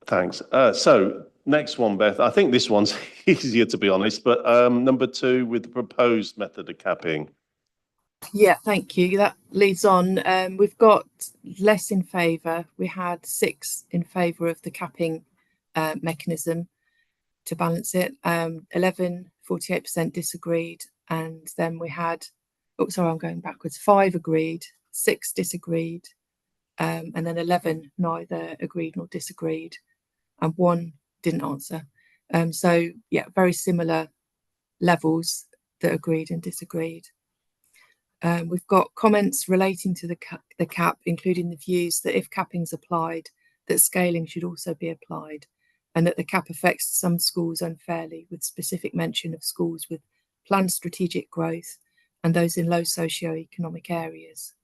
Thanks. So next one, Beth. I think this one's easier, to be honest, but number 2 with the proposed method of capping. Yeah, thank you. That leads on. We've got less in favour. We had 6 in favour of the capping mechanism to balance it. 11, 48% disagreed. And then we had, oh, sorry, I'm going backwards. 5 agreed, 6 disagreed, and then 11 neither agreed nor disagreed, and 1 didn't answer. So yeah, very similar levels that agreed and disagreed. We've got comments relating to the cap, including the views that if capping is applied, that scaling should also be applied, and that the cap affects some schools unfairly, with specific mention of schools with planned strategic growth and those in low socio-economic areas.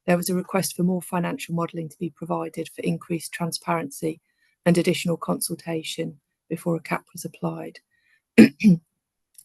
There was a request for more financial modelling to be provided for increased transparency and additional consultation before a cap was applied.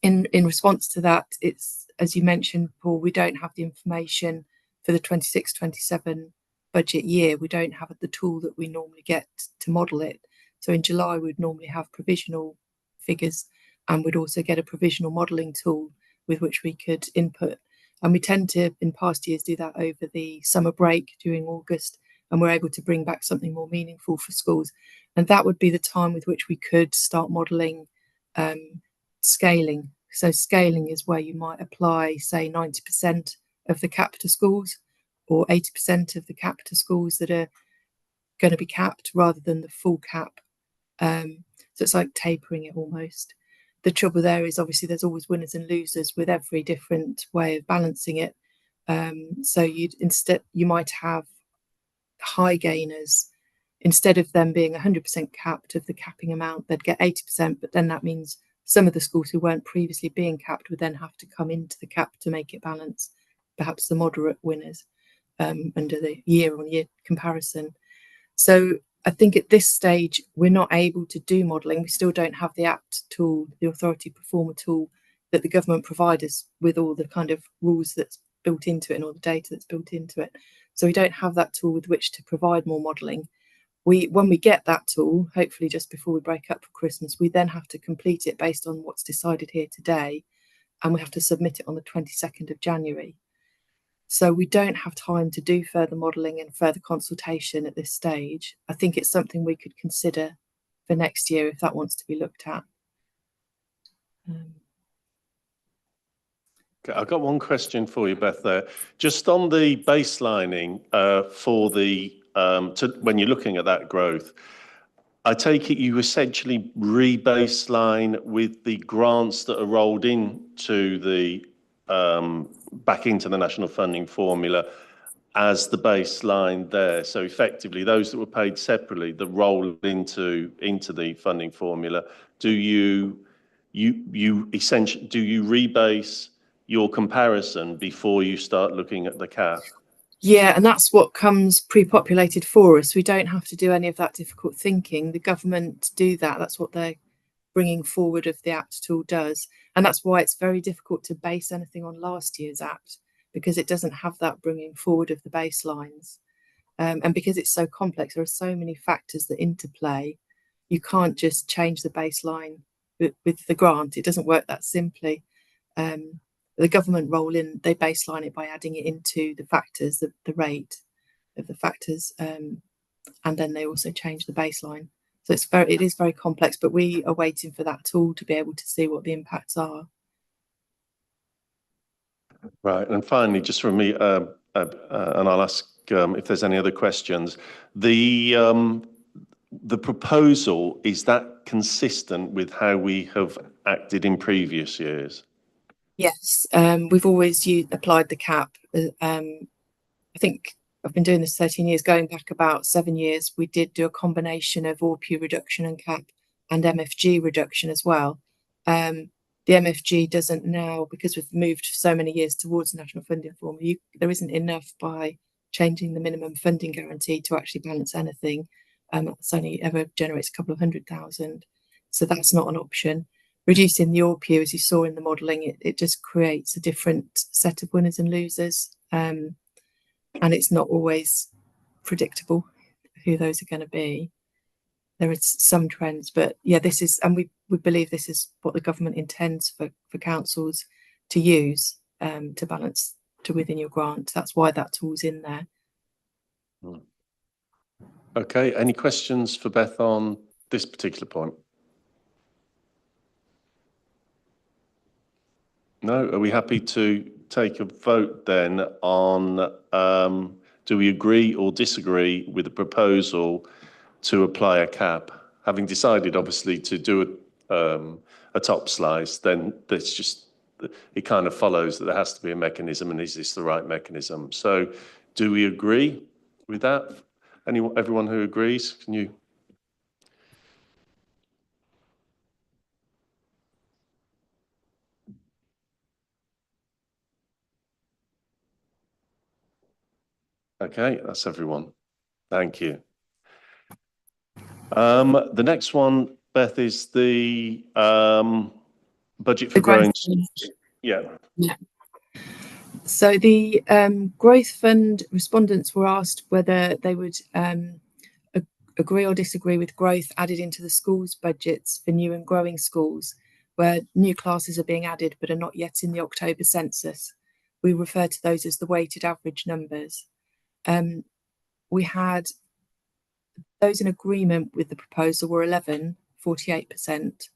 in response to that, it's, as you mentioned, Paul, we don't have the information for the 26-27 budget year. We don't have the tool that we normally get to model it. So in July, we'd normally have provisional figures, and we'd also get a provisional modelling tool with which we could input. And we tend to, in past years, do that over the summer break during August, and we're able to bring back something more meaningful for schools. And that would be the time with which we could start modelling scaling. So scaling is where you might apply, say, 90% of the cap to schools, or 80% of the cap to schools that are going to be capped, rather than the full cap. So it's like tapering it almost. The trouble there is, obviously, there's always winners and losers with every different way of balancing it. So you might have high gainers. Instead of them being 100% capped of the capping amount, they'd get 80%, but then that means some of the schools who weren't previously being capped would then have to come into the cap to make it balance, perhaps the moderate winners under the year-on-year comparison. So I think at this stage, we're not able to do modelling. We still don't have the APT tool, the authority performer tool that the government provide us with, all the kind of rules that's built into it and all the data that's built into it. So we don't have that tool with which to provide more modelling. When we get that tool, hopefully just before we break up for Christmas, we then have to complete it based on what's decided here today, and we have to submit it on the 22nd of January. So we don't have time to do further modelling and further consultation at this stage. I think it's something we could consider for next year if that wants to be looked at. Okay, I've got one question for you, Beth, there. Just on the baselining for the, when you're looking at that growth, I take it you essentially re-baseline with the grants that are rolled into the, back into the national funding formula as the baseline there. So effectively, those that were paid separately that roll into the funding formula, do you essentially, do you rebase your comparison before you start looking at the cap? Yeah, and that's what comes pre-populated for us. We don't have to do any of that difficult thinking. The government do that. That's what they're bringing forward of the APT tool does. And that's why it's very difficult to base anything on last year's APT, because it doesn't have that bringing forward of the baselines. And because it's so complex, there are so many factors that interplay. You can't just change the baseline with the grant. It doesn't work that simply. The government roll in, they baseline it by adding it into the factors, the rate of the factors, and then they also change the baseline. So it is very complex, but we are waiting for that tool to be able to see what the impacts are. Right, and finally, just from me, and I'll ask if there's any other questions. The proposal, is that consistent with how we have acted in previous years? Yes, we've always applied the cap. I think I've been doing this 13 years, going back about 7 years. We did do a combination of ORPU reduction and cap and MFG reduction as well. The MFG doesn't now, because we've moved so many years towards the national funding formula, there isn't enough by changing the minimum funding guarantee to actually balance anything. It's only ever generates a couple of 100,000. So that's not an option. Reducing the ORPU, as you saw in the modelling, it just creates a different set of winners and losers. And it's not always predictable who those are going to be. There is some trends, but yeah, this is, and we believe this is what the government intends for councils to use to balance to within your grant. That's why that tool's in there. Okay, any questions for Beth on this particular point? No, are we happy to take a vote then on do we agree or disagree with the proposal to apply a cap? Having decided obviously to do a top slice, then that's just, it kind of follows that there has to be a mechanism, and is this the right mechanism? So do we agree with that? Everyone who agrees, can you? Okay, that's everyone. Thank you. The next one, Beth, is the budget for The growth growing. fund. Yeah. Yeah. So the growth fund respondents were asked whether they would agree or disagree with growth added into the schools budgets for new and growing schools, where new classes are being added but are not yet in the October census. We refer to those as the weighted average numbers. We had those in agreement with the proposal were 11, 48%.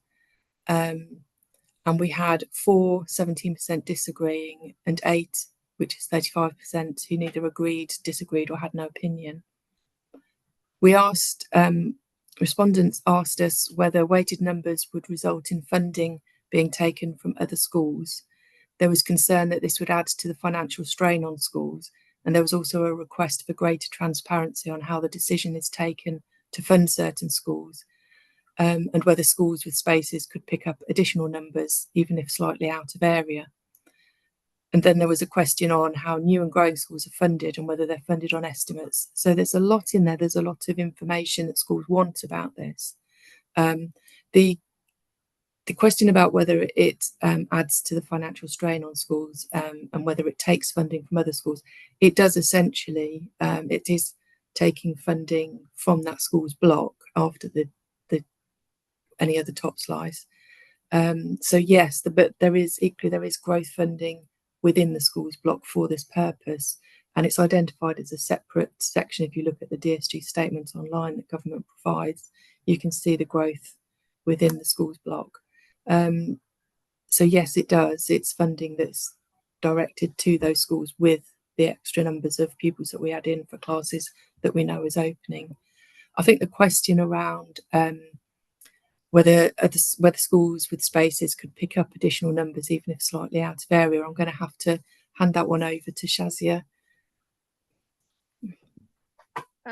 And we had 4, 17% disagreeing, and 8, which is 35%, who neither agreed, disagreed, or had no opinion. We asked, respondents asked us whether weighted numbers would result in funding being taken from other schools. There was concern that this would add to the financial strain on schools, and there was also a request for greater transparency on how the decision is taken to fund certain schools, and whether schools with spaces could pick up additional numbers, even if slightly out of area. And then there was a question on how new and growing schools are funded and whether they're funded on estimates. So there's a lot in there. There's a lot of information that schools want about this. The question about whether it adds to the financial strain on schools and whether it takes funding from other schools, it does essentially. It is taking funding from that school's block after the any other top slice. So yes, but there is growth funding within the schools block for this purpose, and it's identified as a separate section. If you look at the DSG statements online that government provides, you can see the growth within the schools block. So yes, it does. It's funding that's directed to those schools with the extra numbers of pupils that we add in for classes that we know is opening. I think the question around whether schools with spaces could pick up additional numbers, even if slightly out of area, I'm going to have to hand that one over to Shazia.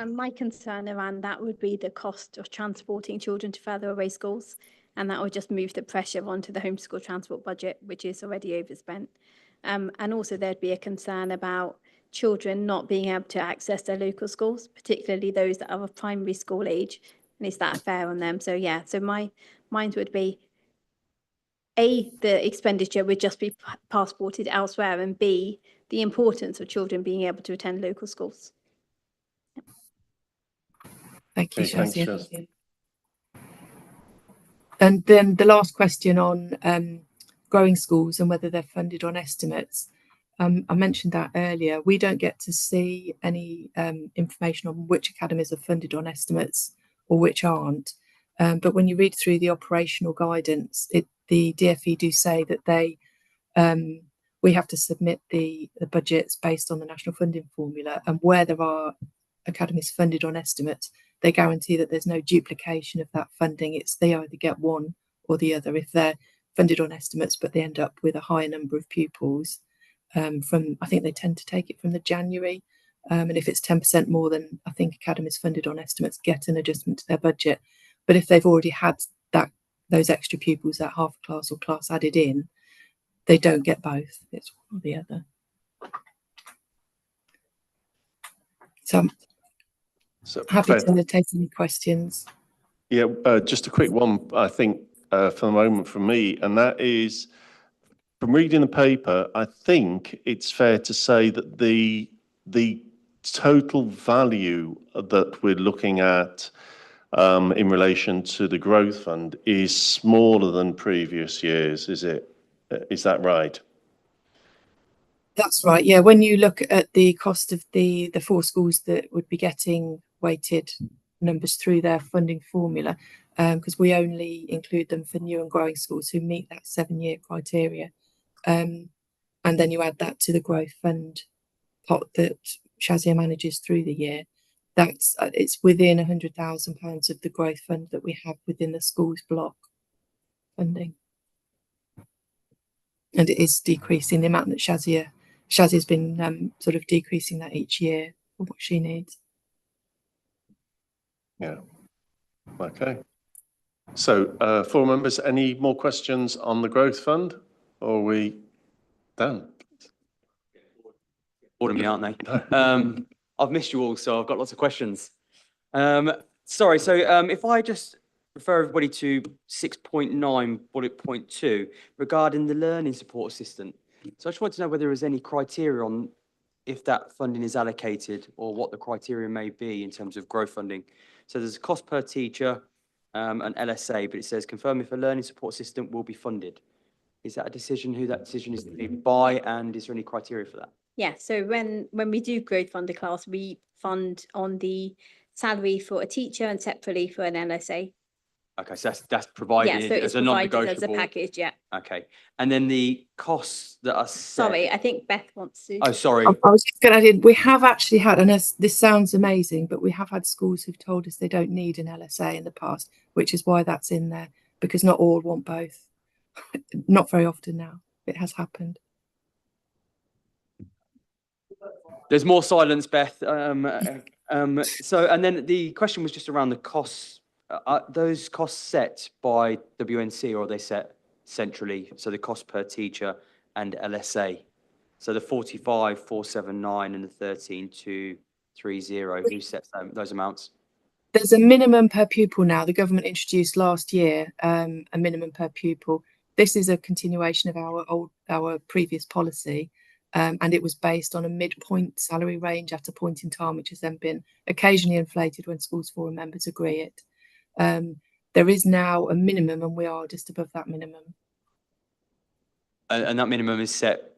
My concern around that would be the cost of transporting children to further away schools, and that would just move the pressure onto the homeschool transport budget, which is already overspent. And also there'd be a concern about children not being able to access their local schools, particularly those that are of primary school age. And is that fair on them? So yeah, so mine would be A, the expenditure would just be passported elsewhere, and B, the importance of children being able to attend local schools. Thank you, Okay, thanks, Shazia. Shaz. And then the last question on growing schools and whether they're funded on estimates. I mentioned that earlier. We don't get to see any information on which academies are funded on estimates or which aren't. But when you read through the operational guidance, the DfE do say that we have to submit the budgets based on the national funding formula, and where there are academies funded on estimates, they guarantee that there's no duplication of that funding. They either get one or the other. If they're funded on estimates but they end up with a higher number of pupils, I think they tend to take it from the January, and if it's 10% more than I think academies funded on estimates get an adjustment to their budget. But if they've already had those extra pupils, that half a class or class added in, they don't get both. It's one or the other. So I'm happy to take any questions. Yeah, just a quick one, I think, for the moment from me, and that is, from reading the paper, I think it's fair to say that the total value that we're looking at in relation to the growth fund is smaller than previous years, is it? Is that right? That's right. Yeah, when you look at the cost of the 4 schools that would be getting weighted numbers through their funding formula, because we only include them for new and growing schools who meet that 7-year criteria, and then you add that to the growth fund pot that Shazia manages through the year. It's within £100,000 of the growth fund that we have within the schools block funding, and it is decreasing the amount that Shazia's been sort of decreasing that each year for what she needs. Yeah. Okay. So, 4 members, any more questions on the growth fund, or are we done? Bored of me, aren't they? I've missed you all, so I've got lots of questions. Sorry, so if I just refer everybody to 6.9 bullet point 2 regarding the learning support assistant. So I just want to know whether there is any criteria on if that funding is allocated or what the criteria may be in terms of growth funding. So there's a cost per teacher, an LSA, but it says confirm if a learning support assistant will be funded. Is that a decision, who that decision is made by, and is there any criteria for that? Yeah, so when we do growth fund a class, we fund on the salary for a teacher and separately for an LSA. Okay, so that's Yeah, provided so it's as a provided as a non-negotiable. package, yeah. Okay, and then the costs that are set. Sorry, I think Beth wants to. Oh, sorry. I was just going to add in, we have actually had, and this sounds amazing, but we have had schools who've told us they don't need an LSA in the past, which is why that's in there, because not all want both. Not very often now. It has happened. There's more silence, Beth. So, and then the question was just around the costs. Are those costs set by WNC or are they set centrally? So the cost per teacher and LSA. So the 45,479 and the 13,230. Who sets those amounts? There's a minimum per pupil now. The government introduced last year a minimum per pupil. This is a continuation of our previous policy. And it was based on a midpoint salary range at a point in time, which has then been occasionally inflated when schools forum members agree it. There is now a minimum, and we are just above that minimum. And that minimum is set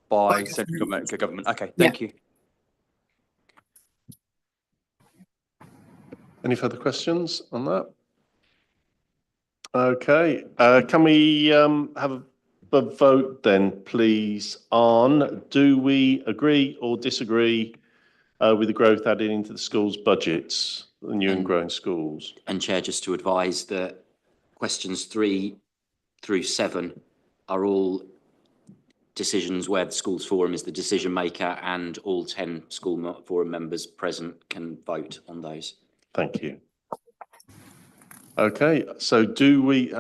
by central government. Okay, thank you. Any further questions on that? Okay, can we have a vote then, please, on do we agree or disagree with the growth added into the schools' budgets, the new and growing schools? And Chair, just to advise that questions 3 through 7 are all decisions where the schools forum is the decision maker, and all 10 school forum members present can vote on those. Thank you. Okay, so do we,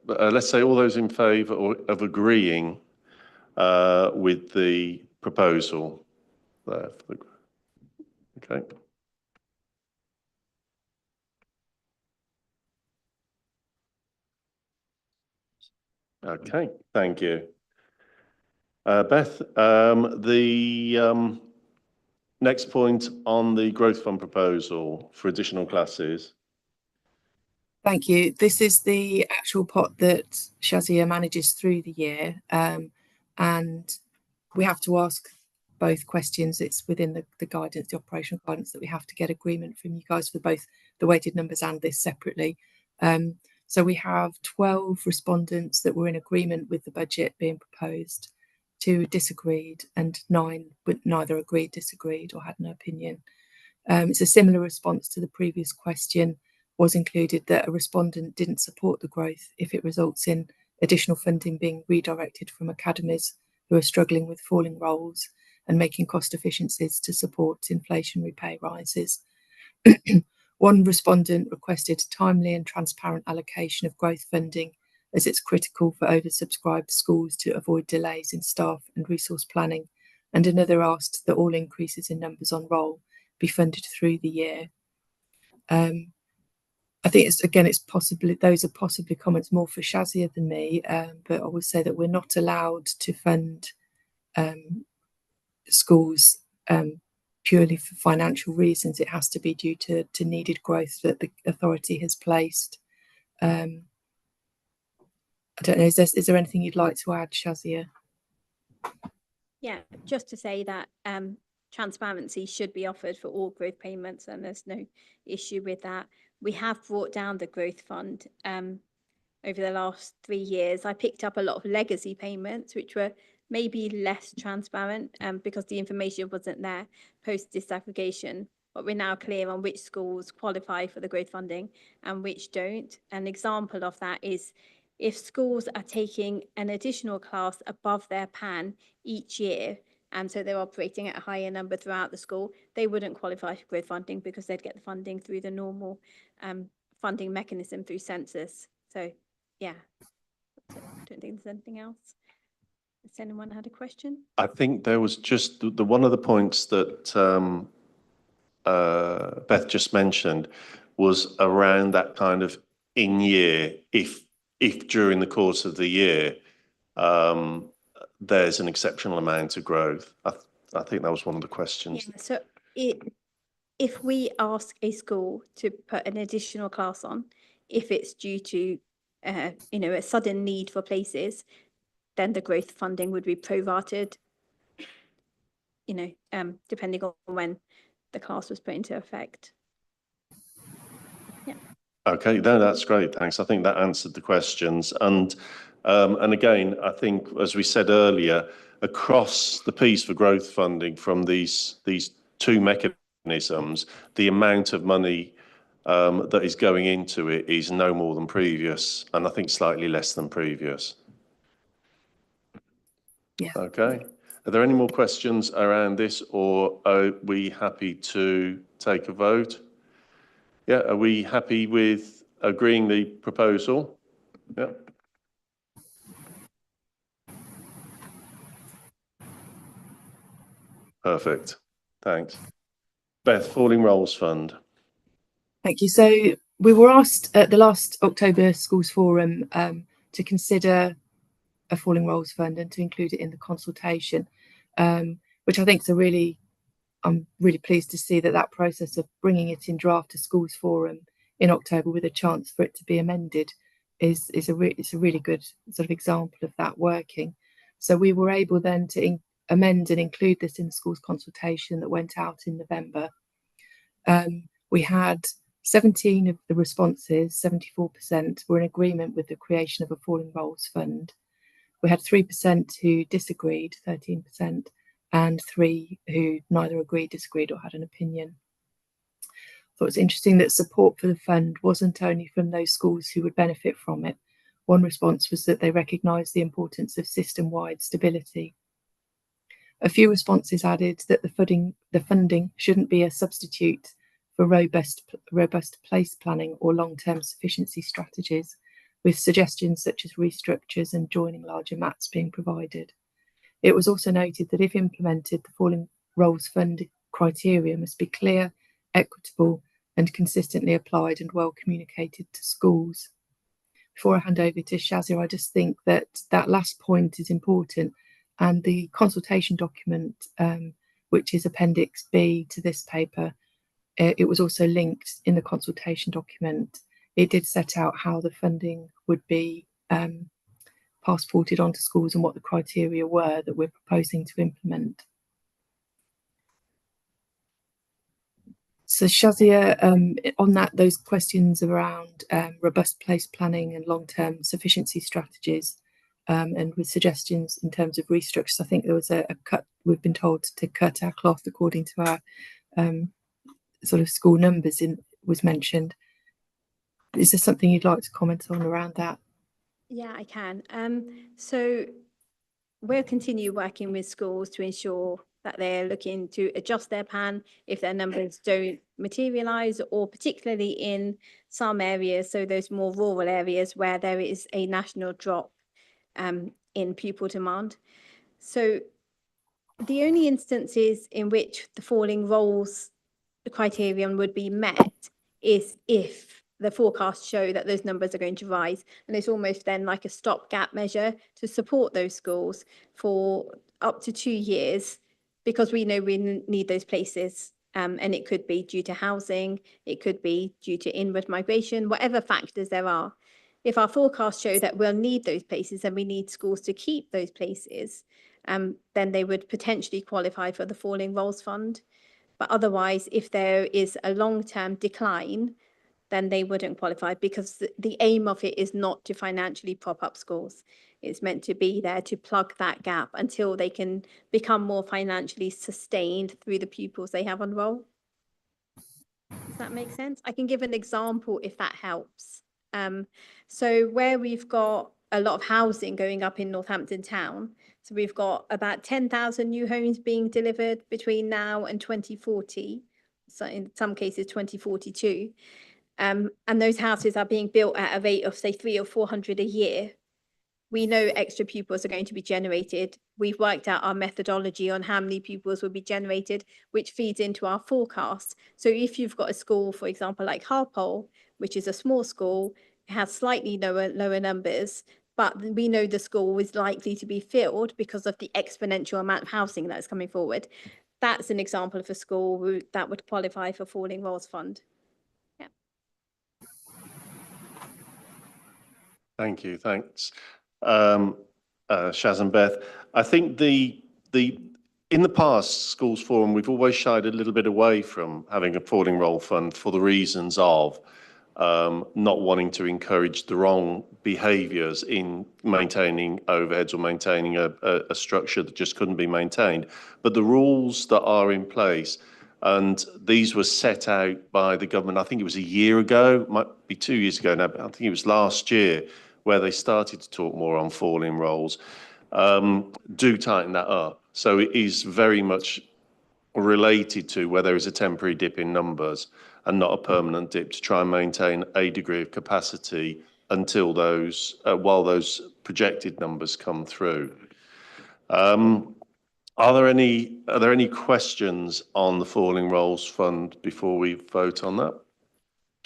let's say all those in favour of agreeing with the proposal there. Okay. Okay, thank you. Beth, the next point on the growth fund proposal for additional classes. Thank you. This is the actual pot that Shazia manages through the year. And we have to ask both questions. It's within the guidance, the operational guidance, that we have to get agreement from you guys for both the weighted numbers and this separately. So we have 12 respondents that were in agreement with the budget being proposed, 2 disagreed, and 9 neither agreed, disagreed, or had no opinion. It's a similar response to the previous question. Was included that a respondent didn't support the growth if it results in additional funding being redirected from academies who are struggling with falling roles and making cost efficiencies to support inflationary pay rises. One respondent requested timely and transparent allocation of growth funding, as it's critical for oversubscribed schools to avoid delays in staff and resource planning, and another asked that all increases in numbers on roll be funded through the year. I think it's possibly, those are possibly comments more for Shazia than me, but I would say that we're not allowed to fund schools purely for financial reasons. It has to be due to needed growth that the authority has placed. I don't know, is there anything you'd like to add, Shazia? Yeah, just to say that transparency should be offered for all growth payments, and there's no issue with that. We have brought down the growth fund over the last 3 years. I picked up a lot of legacy payments, which were maybe less transparent because the information wasn't there post disaggregation. But we're now clear on which schools qualify for the growth funding and which don't. An example of that is if schools are taking an additional class above their PAN each year, and so they're operating at a higher number throughout the school, they wouldn't qualify for growth funding because they'd get the funding through the normal funding mechanism through census. So, yeah, I don't think there's anything else. Has anyone had a question? I think there was just the one of the points that Beth just mentioned was around that kind of in year if during the course of the year there's an exceptional amount of growth? I think that was one of the questions. Yeah, so if we ask a school to put an additional class on, if it's due to, a sudden need for places, then the growth funding would be prorated, depending on when the class was put into effect. Yeah. Okay, no, that's great. Thanks. I think that answered the questions. And again, I think, as we said earlier, across the piece for growth funding from these two mechanisms, the amount of money that is going into it is no more than previous, and I think slightly less than previous. Yeah. Okay. Are there any more questions around this, or are we happy to take a vote? Yeah, are we happy with agreeing the proposal? Yeah. Perfect. Thanks. Beth, Falling Roles Fund. Thank you. So we were asked at the last October Schools Forum to consider a Falling Roles Fund and to include it in the consultation, which I think is I'm really pleased to see that process of bringing it in draft to Schools Forum in October with a chance for it to be amended is a really good sort of example of that working. So we were able then to amend and include this in the schools consultation that went out in November. We had 17 of the responses, 74%, were in agreement with the creation of a Falling Roles Fund. We had 3% who disagreed, 13%, and 3 who neither agreed, disagreed, or had an opinion. I thought it was interesting that support for the fund wasn't only from those schools who would benefit from it. One response was that they recognised the importance of system-wide stability. A few responses added that the funding shouldn't be a substitute for robust place planning or long-term sufficiency strategies, with suggestions such as restructures and joining larger mats being provided. It was also noted that if implemented, the Falling Roles Fund criteria must be clear, equitable, and consistently applied and well communicated to schools. Before I hand over to Shazia, I just think that last point is important, and the consultation document, which is Appendix B to this paper, it was also linked in the consultation document. It did set out how the funding would be passported onto schools and what the criteria were that we're proposing to implement. So Shazia, on those questions around robust place planning and long-term sufficiency strategies, and with suggestions in terms of restructures, I think there was a cut. We've been told to cut our cloth according to our sort of school numbers was mentioned. Is there something you'd like to comment on around that? Yeah, I can. So we'll continue working with schools to ensure that they're looking to adjust their plan if their numbers don't materialise, or particularly in some areas, so those more rural areas where there is a national drop in pupil demand. So the only instances in which the falling roles criterion would be met is if the forecasts show that those numbers are going to rise, and it's almost then like a stopgap measure to support those schools for up to 2 years, because we know we need those places, and it could be due to housing, it could be due to inward migration, whatever factors there are. If our forecasts show that we'll need those places and we need schools to keep those places, then they would potentially qualify for the Falling Roles Fund. But otherwise, if there is a long-term decline, then they wouldn't qualify, because the aim of it is not to financially prop up schools. It's meant to be there to plug that gap until they can become more financially sustained through the pupils they have on roll. Does that make sense? I can give an example if that helps. So where we've got a lot of housing going up in Northampton town, so we've got about 10,000 new homes being delivered between now and 2040, so in some cases 2042. And those houses are being built at a rate of say 300 or 400 a year. We know extra pupils are going to be generated. We've worked out our methodology on how many pupils will be generated, which feeds into our forecast. So if you've got a school, for example, like Harpole, which is a small school, has slightly lower numbers, but we know the school is likely to be filled because of the exponential amount of housing that's coming forward. That's an example of a school that would qualify for falling roles fund. Yeah. Thank you, thanks. Shaz and Beth, I think in the past, Schools Forum, we've always shied a little bit away from having a falling role fund for the reasons of not wanting to encourage the wrong behaviours in maintaining overheads or maintaining a structure that just couldn't be maintained. But the rules that are in place, and these were set out by the government, I think it was a year ago, might be 2 years ago now, but I think it was last year, where they started to talk more on falling roles, do tighten that up. So it is very much related to where there is a temporary dip in numbers and not a permanent dip, to try and maintain a degree of capacity until those, while those projected numbers come through. Are there any questions on the falling roles fund before we vote on that?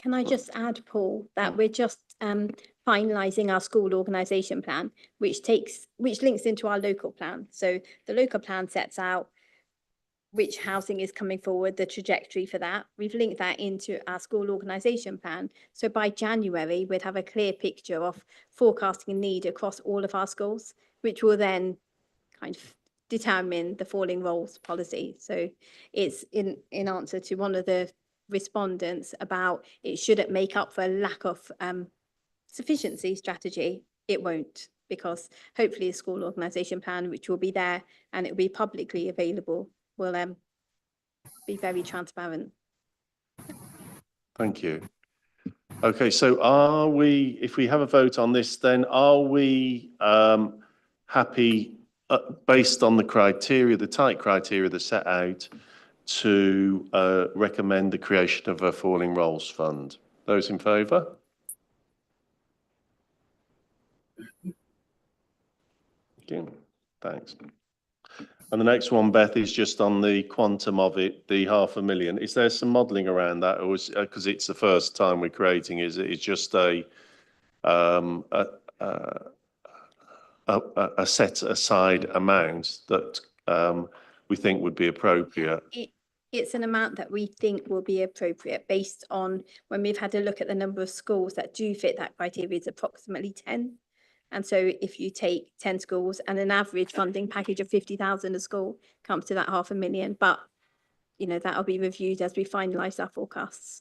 Can I just add, Paul, that we're just finalising our school organisation plan, which links into our local plan. So the local plan sets out which housing is coming forward, the trajectory for that. We've linked that into our school organisation plan. So by January, we'd have a clear picture of forecasting need across all of our schools, which will then kind of determine the falling roles policy. So it's in answer to one of the respondents about it shouldn't make up for a lack of sufficiency strategy. It won't, because hopefully the school organisation plan, which will be there and it will be publicly available, will be very transparent. Thank you. Okay, so if we have a vote on this, then are we happy, based on the criteria, the tight criteria that's set out, to recommend the creation of a falling roles fund? Those in favour? Okay, thanks. And the next one, Beth, is just on the quantum of it, the £500,000. Is there some modelling around that, or because it's the first time we're creating, is it just a set aside amount that we think would be appropriate? It's an amount that we think will be appropriate based on when we've had a look at the number of schools that do fit that criteria. It's approximately 10. And so if you take 10 schools and an average funding package of 50,000 a school comes to that £500,000, but that'll be reviewed as we finalise our forecasts.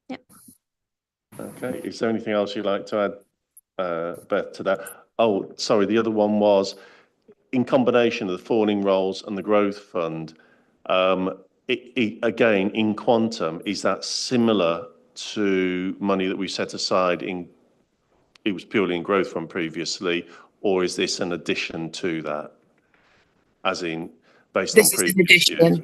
Yeah. Okay, is there anything else you'd like to add, Beth, to that? Oh, sorry, the other one was in combination of the falling roles and the growth fund. Again, in quantum, is that similar to money that we set aside it was purely in growth fund previously, or is this an addition to that? As in, based on previous years?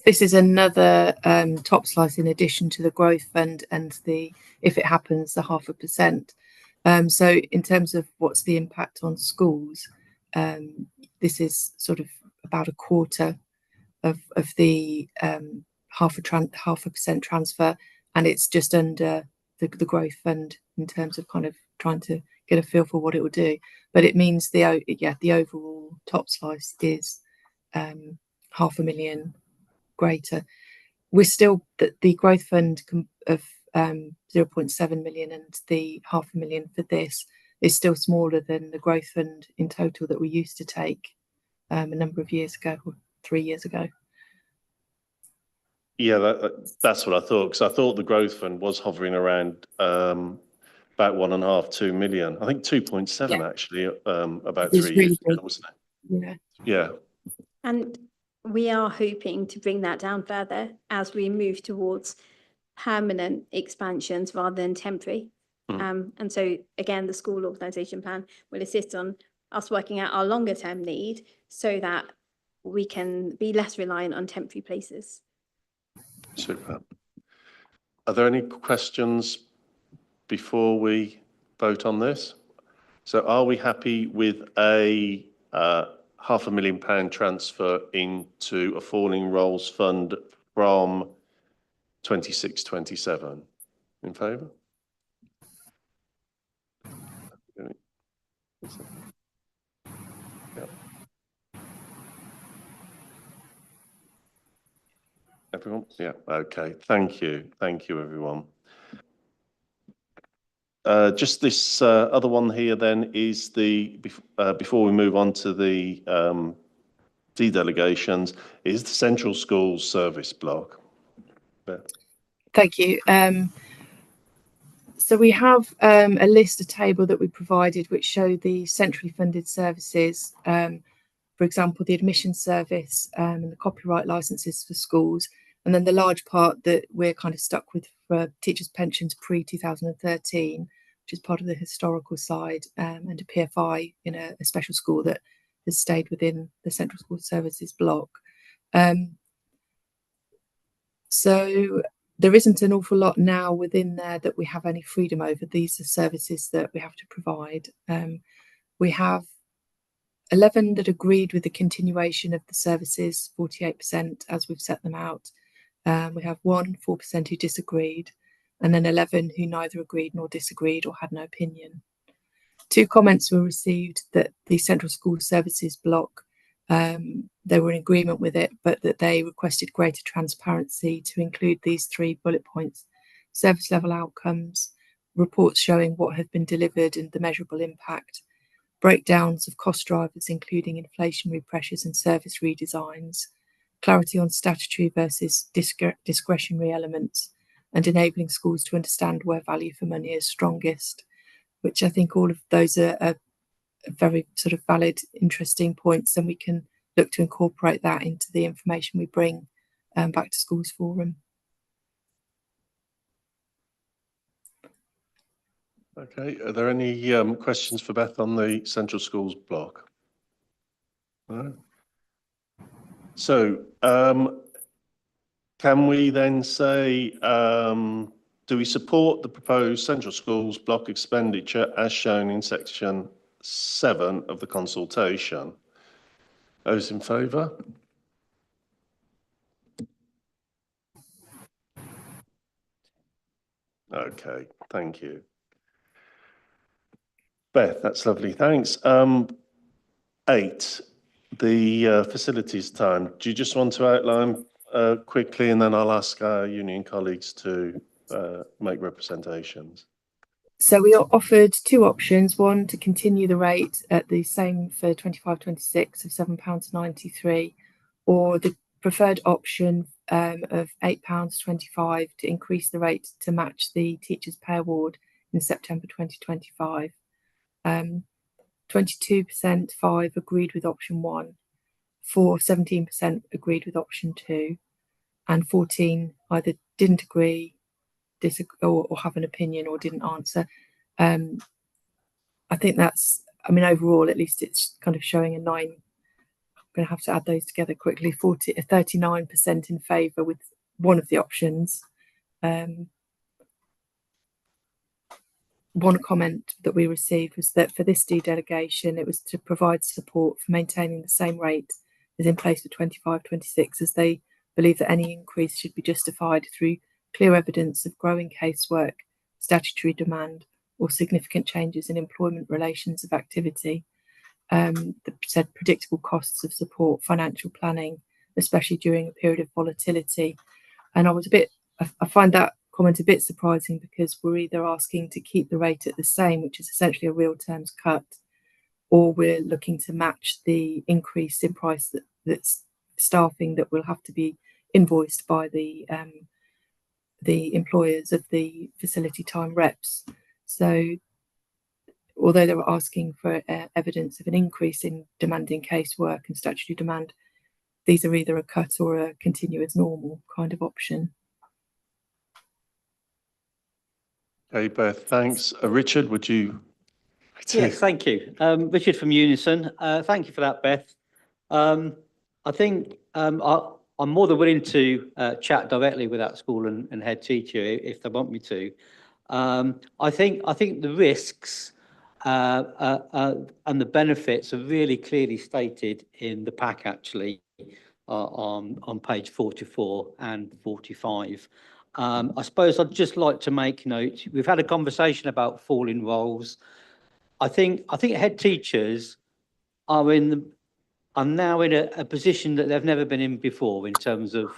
This is another top slice in addition to the growth fund and if it happens, the 0.5%. So in terms of what's the impact on schools, this is sort of about a quarter of the 0.5% transfer, and it's just under the growth fund in terms of kind of trying to get a feel for what it will do. But it means the overall top slice is £500,000 greater. We're still the growth fund of 0.7 million and the £500,000 for this is still smaller than the growth fund in total that we used to take a number of years ago, or 3 years ago. Yeah, that's what I thought, because I thought the growth fund was hovering around about 1.5, 2 million. I think 2.7 actually, about 3 years ago, wasn't it? Yeah. Yeah. And we are hoping to bring that down further as we move towards permanent expansions rather than temporary. And so again, the school organisation plan will assist on us working out our longer term need so that we can be less reliant on temporary places. Super. Are there any questions before we vote on this? So are we happy with a £500,000 transfer into a falling roles fund from 26-27? In favour? Yep. Everyone? Yeah, okay. Thank you. Thank you, everyone. Just this other one here then is before we move on to the de-delegations, is the Central Schools Service block. Beth. Thank you. So we have a list, a table that we provided, which show the centrally funded services. For example, the admission service and the copyright licenses for schools. And then the large part that we're kind of stuck with for teachers' pensions pre-2013, which is part of the historical side, and a PFI in a special school that has stayed within the Central School Services block. So there isn't an awful lot now within there that we have any freedom over. These are services that we have to provide. We have 11 that agreed with the continuation of the services, 48% as we've set them out. We have 4% who disagreed, and then 11 who neither agreed nor disagreed or had no opinion. 2 comments were received that the Central School Services block, they were in agreement with it, but that they requested greater transparency to include these 3 bullet points: service level outcomes, reports showing what have been delivered and the measurable impact, breakdowns of cost drivers, including inflationary pressures and service redesigns, clarity on statutory versus discretionary elements, and enabling schools to understand where value for money is strongest, which I think all of those are very sort of valid, interesting points, and we can look to incorporate that into the information we bring back to Schools Forum. Okay, are there any questions for Beth on the Central Schools block? No? So can we then say, do we support the proposed Central Schools block expenditure as shown in section 7 of the consultation? Those in favour? Okay, thank you. Beth, that's lovely, thanks. 8, the facilities time. Do you just want to outline quickly, and then I'll ask our union colleagues to make representations? So we are offered 2 options: one, to continue the rate at the same for 25-26 of £7.93, or the preferred option of £8.25 to increase the rate to match the Teachers' Pay Award in September 2025. 22% 5 agreed with option 1, 17% agreed with option 2, and 14 either didn't agree, or have an opinion, or didn't answer. I think that's, I mean, overall, at least it's kind of showing a 9. I'm going to have to add those together quickly. 39% in favour with one of the options. One comment that we received was that for this de-delegation, it was to provide support for maintaining the same rate as in place for 25-26, as they believe that any increase should be justified through clear evidence of growing casework, statutory demand, or significant changes in employment relations of activity. Said predictable costs of support, financial planning, especially during a period of volatility. And I find that comment a bit surprising, because we're either asking to keep the rate at the same, which is essentially a real terms cut, or we're looking to match the increase in price that's staffing that will have to be invoiced by the employers of the facility time reps. So although they were asking for evidence of an increase in demanding casework and statutory demand, these are either a cut or a continue as normal kind of option. Okay, Beth, thanks. Richard, would you? Yes, thank you. Richard from Unison. Thank you for that, Beth. I think I'm more than willing to chat directly with that school and head teacher if they want me to. I think the risks and the benefits are really clearly stated in the pack, actually, on page 44 and 45. I suppose I'd just like to make note, we've had a conversation about falling roles. I think head teachers are now in a position that they've never been in before in terms of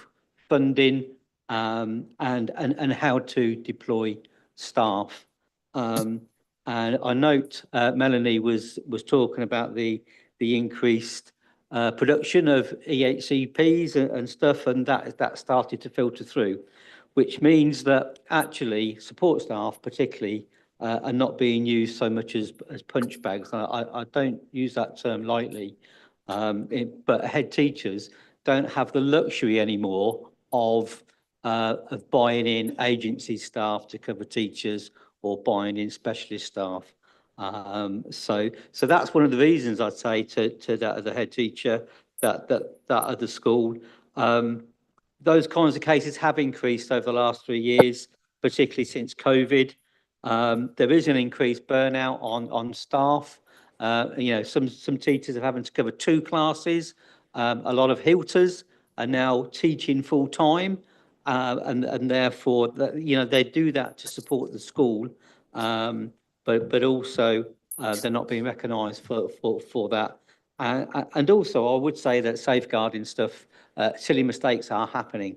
funding and how to deploy staff. And I note Melanie was talking about the increased production of EHCPs and stuff, and that started to filter through, which means that actually support staff particularly are not being used so much as punch bags. I don't use that term lightly, but head teachers don't have the luxury anymore of buying in agency staff to cover teachers or buying in specialist staff. So that's one of the reasons I'd say to that as a head teacher that at the school. Those kinds of cases have increased over the last 3 years, particularly since COVID. There is an increased burnout on staff. Some teachers are having to cover 2 classes. A lot of HILTers are now teaching full time, and therefore, they do that to support the school, but also they're not being recognised for that. And also, I would say that safeguarding stuff, silly mistakes are happening.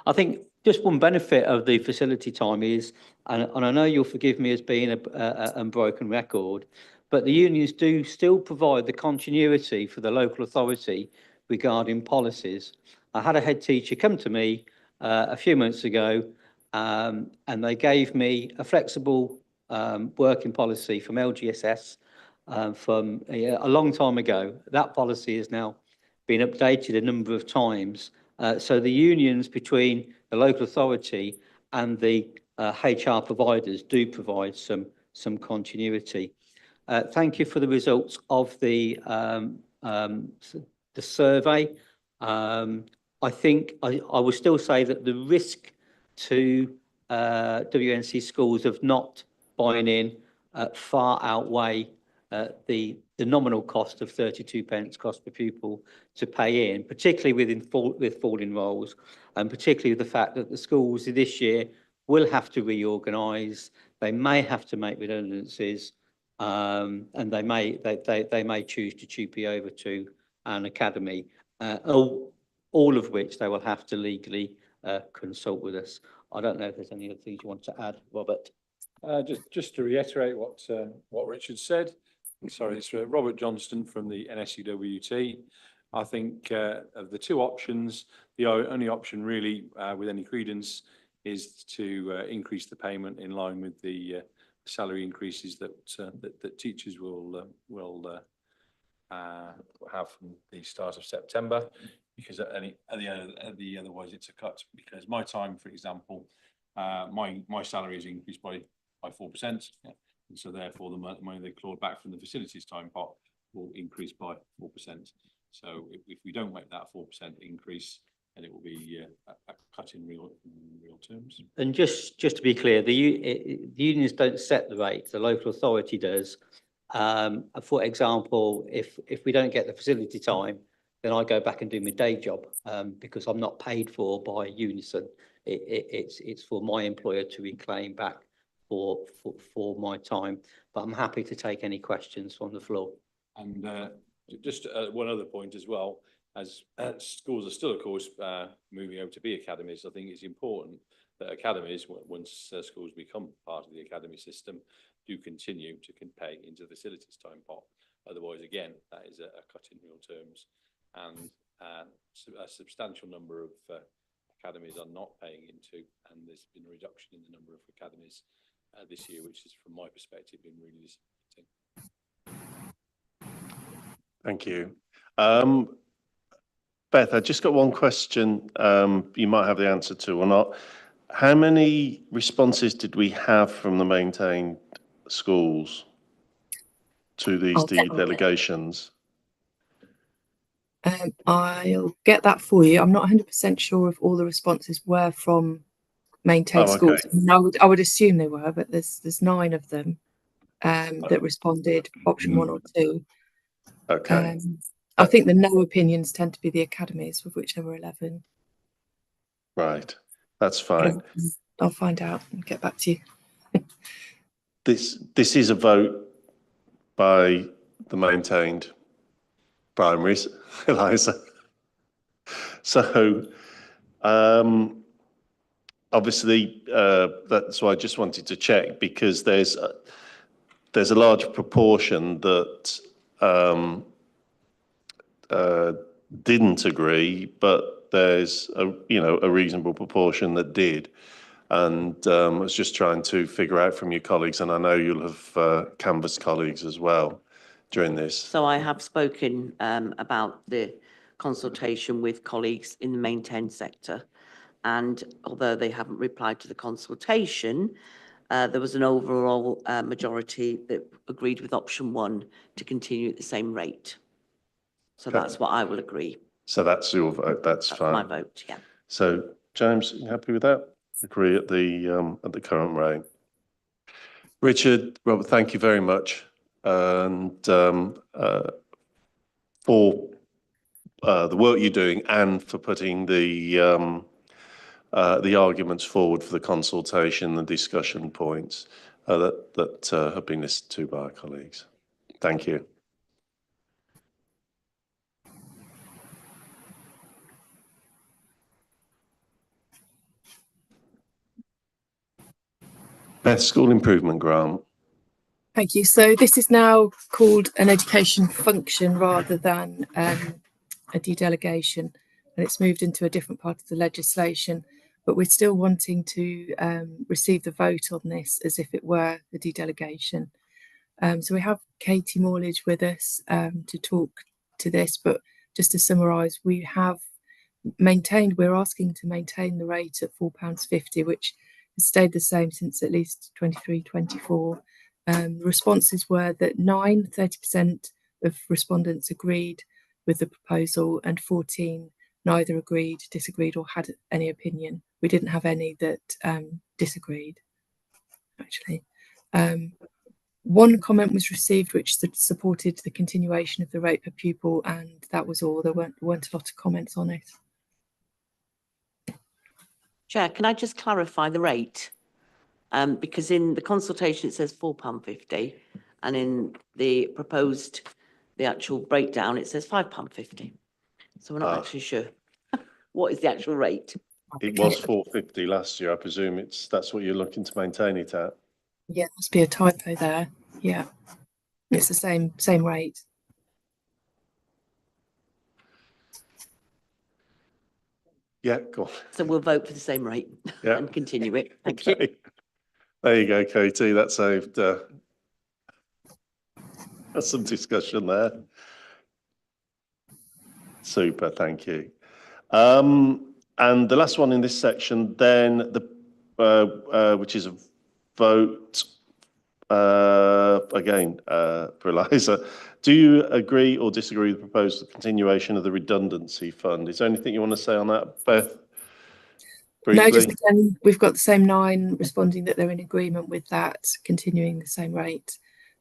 I think just one benefit of the facility time is, and I know you'll forgive me as being a unbroken record, but the unions do still provide the continuity for the local authority regarding policies. I had a head teacher come to me a few months ago, and they gave me a flexible working policy from LGSS from a long time ago. That policy has now been updated a number of times. So the unions between the local authority and the HR providers do provide some continuity. Thank you for the results of the survey. I think I would still say that the risk to WNC schools of not buying in far outweigh the nominal cost of 32 pence cost per pupil to pay in, particularly with falling roles, and particularly with the fact that the schools this year will have to reorganise. They may have to make redundancies, and they may choose to TUPE over to an academy, all of which they will have to legally consult with us. I don't know if there's any other things you want to add, Robert. Just to reiterate what Richard said. Sorry, it's Robert Johnston from the NSUWT. I think of the 2 options, the only option really with any credence is to increase the payment in line with the salary increases that teachers will have from the start of September, because otherwise it's a cut. Because my time, for example, my salary is increased by 4%. Yeah. And so therefore the money they clawed back from the facilities time pot will increase by 4%. So if we don't make that 4% increase, then it will be a cut in real terms. And just to be clear, the unions don't set the rate, the local authority does. For example, if we don't get the facility time, then I go back and do my day job because I'm not paid for by Unison. It's for my employer to reclaim back for my time, but I'm happy to take any questions from the floor. And just one other point as well, as schools are still, of course, moving over to be academies. I think it's important that academies, once schools become part of the academy system, do continue to pay into the facilities time pot. Otherwise, again, that is a cut in real terms, and a substantial number of academies are not paying into, and there's been a reduction in the number of academies this year, which has, from my perspective, been really disappointing. Thank you. Beth, I just got one question you might have the answer to or not. How many responses did we have from the maintained schools to these delegations? I'll get that for you. I'm not 100% sure if all the responses were from maintained schools. I would assume they were, but there's 9 of them that responded option 1 or 2. Okay. I think the no opinions tend to be the academies, of which there were 11. Right, that's fine. I'll find out and get back to you. This is a vote by the maintained primaries, Eliza. So, obviously, that's why I just wanted to check, because there's a large proportion that didn't agree, but there's a reasonable proportion that did. And I was just trying to figure out from your colleagues, and I know you'll have canvassed colleagues as well during this. So I have spoken about the consultation with colleagues in the maintained sector. And although they haven't replied to the consultation, there was an overall majority that agreed with option 1 to continue at the same rate. So Okay. that's what I will agree. So that's your vote. That's fine. My vote, yeah. So James, you happy with that? Agree at the current rate. Richard, Robert, thank you very much, and for the work you're doing, and for putting the arguments forward for the consultation, the discussion points that have been listened to by our colleagues. Thank you. Beth, School Improvement Grant. Thank you. So this is now called an education function rather than a dedelegation, and it's moved into a different part of the legislation, but we're still wanting to receive the vote on this as if it were a dedelegation. So we have Katie Morledge with us to talk to this, but just to summarise, we're asking to maintain the rate at £4.50, which has stayed the same since at least 23-24. Responses were that 30% of respondents agreed with the proposal, and 14 neither agreed, disagreed, or had any opinion. We didn't have any that disagreed, actually. One comment was received which supported the continuation of the rate per pupil, and that was all. There weren't a lot of comments on it. Chair, can I just clarify the rate? Because in the consultation it says £4.50, and in the actual breakdown it says £5.50. So we're not actually sure what is the actual rate. It was £4.50 last year. I presume that's what you're looking to maintain it at. Yeah, must be a typo there. Yeah, it's the same rate. Yeah, go on. So we'll vote for the same rate and continue it. Thank you. There you go, Katie. That saved that's some discussion there. Super, thank you. And the last one in this section, then which is a vote again for Eliza. Do you agree or disagree with the proposed continuation of the redundancy fund? Is there anything you want to say on that, Beth? Briefly? No, just again, we've got the same 9 responding that they're in agreement with that, continuing the same rate.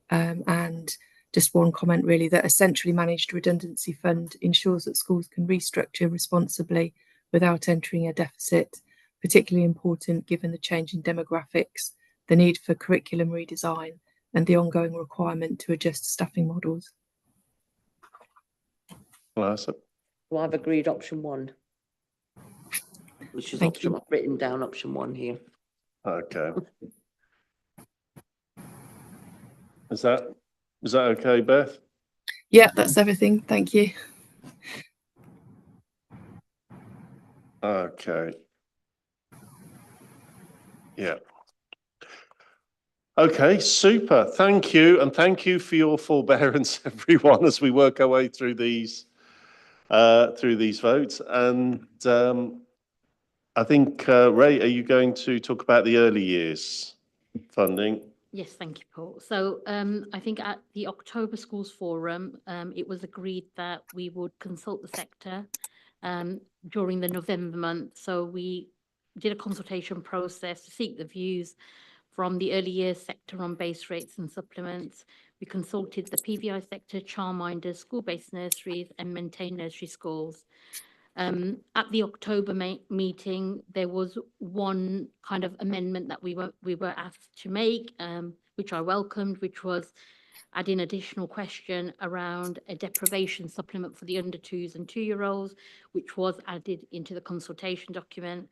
And just one comment really, that a centrally managed redundancy fund ensures that schools can restructure responsibly without entering a deficit, particularly important given the change in demographics, the need for curriculum redesign, and the ongoing requirement to adjust staffing models. Well, I've agreed option 1, which is written down option 1 here. Okay. Is that okay, Beth? Yeah, that's everything. Thank you. Okay. Yeah. Okay, super. Thank you, and thank you for your forbearance, everyone, as we work our way through these votes. And I think Ray, are you going to talk about the early years funding? Yes, thank you, Paul. So I think at the October Schools Forum, it was agreed that we would consult the sector during the November month. So we did a consultation process to seek the views from the early years sector on base rates and supplements. We consulted the PVI sector, childminders, school-based nurseries, and maintained nursery schools. At the October meeting, there was one kind of amendment that we were asked to make, which I welcomed, which was adding additional question around a deprivation supplement for the under 2s and 2-year-olds, which was added into the consultation document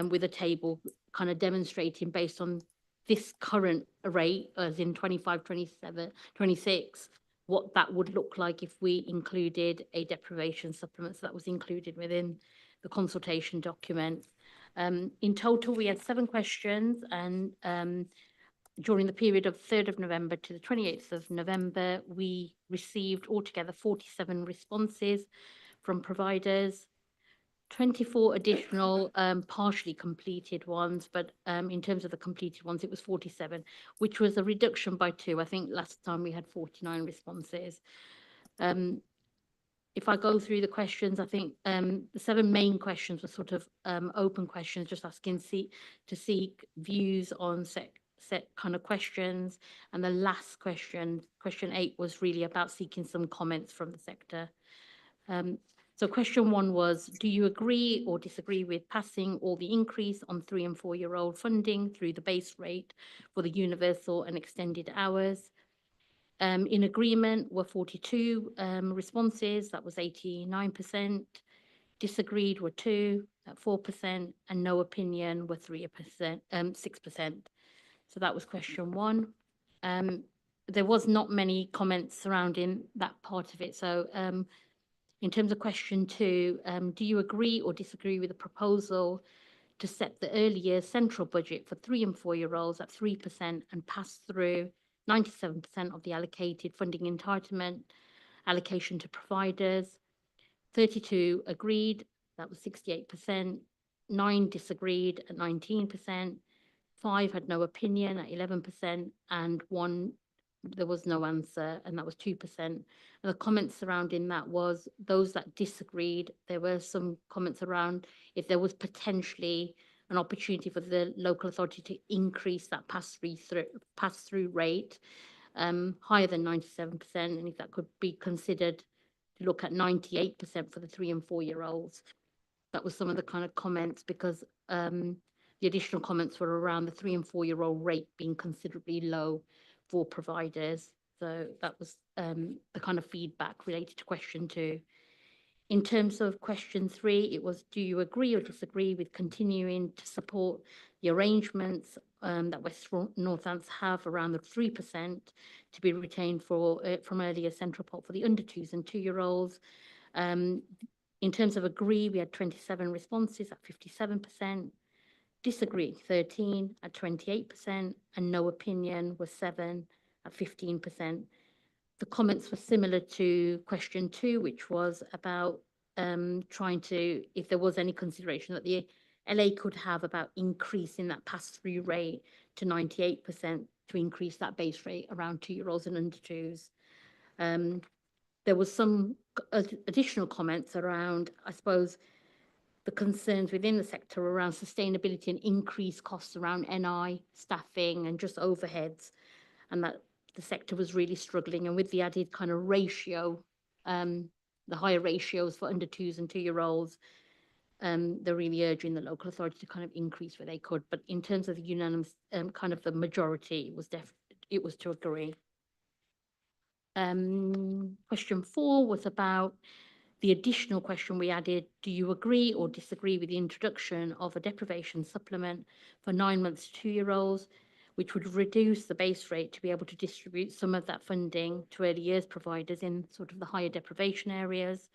with a table kind of demonstrating based on this current rate, as in 25, 27, 26, what that would look like if we included a deprivation supplement. So that was included within the consultation document. In total, we had 7 questions, and during the period of 3rd of November to the 28th of November, we received altogether 47 responses from providers, 24 additional partially completed ones, but in terms of the completed ones, it was 47, which was a reduction by 2. I think last time we had 49 responses. If I go through the questions, I think the 7 main questions were sort of open questions, just asking to seek views on set kind of questions. And the last question, question 8, was really about seeking some comments from the sector. So question 1 was, do you agree or disagree with passing all the increase on 3 and 4-year-old funding through the base rate for the universal and extended hours? In agreement were 42 responses, that was 89%. Disagreed were 2 at 4%, and no opinion were 3%, 6%. So that was question 1. There was not many comments surrounding that part of it. So in terms of question 2, do you agree or disagree with the proposal to set the early years central budget for 3 and 4-year-olds at 3% and pass through 97% of the allocated funding entitlement allocation to providers? 32 agreed, that was 68%. 9 disagreed at 19%. 5 had no opinion at 11%, and 1, there was no answer, and that was 2%. And the comments surrounding that was those that disagreed. There were some comments around if there was potentially an opportunity for the local authority to increase that pass-through rate higher than 97%, and if that could be considered to look at 98% for the 3 and 4-year-olds. That was some of the kind of comments, because the additional comments were around the 3 and 4-year-old rate being considerably low for providers. So that was the kind of feedback related to question 2. In terms of question 3, it was, do you agree or disagree with continuing to support the arrangements that West Northants have around the 3% to be retained for from earlier central pot for the under 2s and 2-year-olds? In terms of agree, we had 27 responses at 57%, disagree 13 at 28%, and no opinion was 7 at 15%. The comments were similar to question 2, which was about trying to, if there was any consideration that the LA could have about increasing that pass-through rate to 98% to increase that base rate around 2-year-olds and under 2s. There was some additional comments around, I suppose, the concerns within the sector around sustainability and increased costs around NI, staffing, and just overheads, and that the sector was really struggling. And with the added kind of ratio, the higher ratios for under 2s and 2-year-olds, they're really urging the local authority to kind of increase where they could. But in terms of the unanimous, kind of the majority, it was to agree. Question 4 was about the additional question we added. Do you agree or disagree with the introduction of a deprivation supplement for 9 months to 2-year-olds, which would reduce the base rate to be able to distribute some of that funding to early years providers in sort of the higher deprivation areas?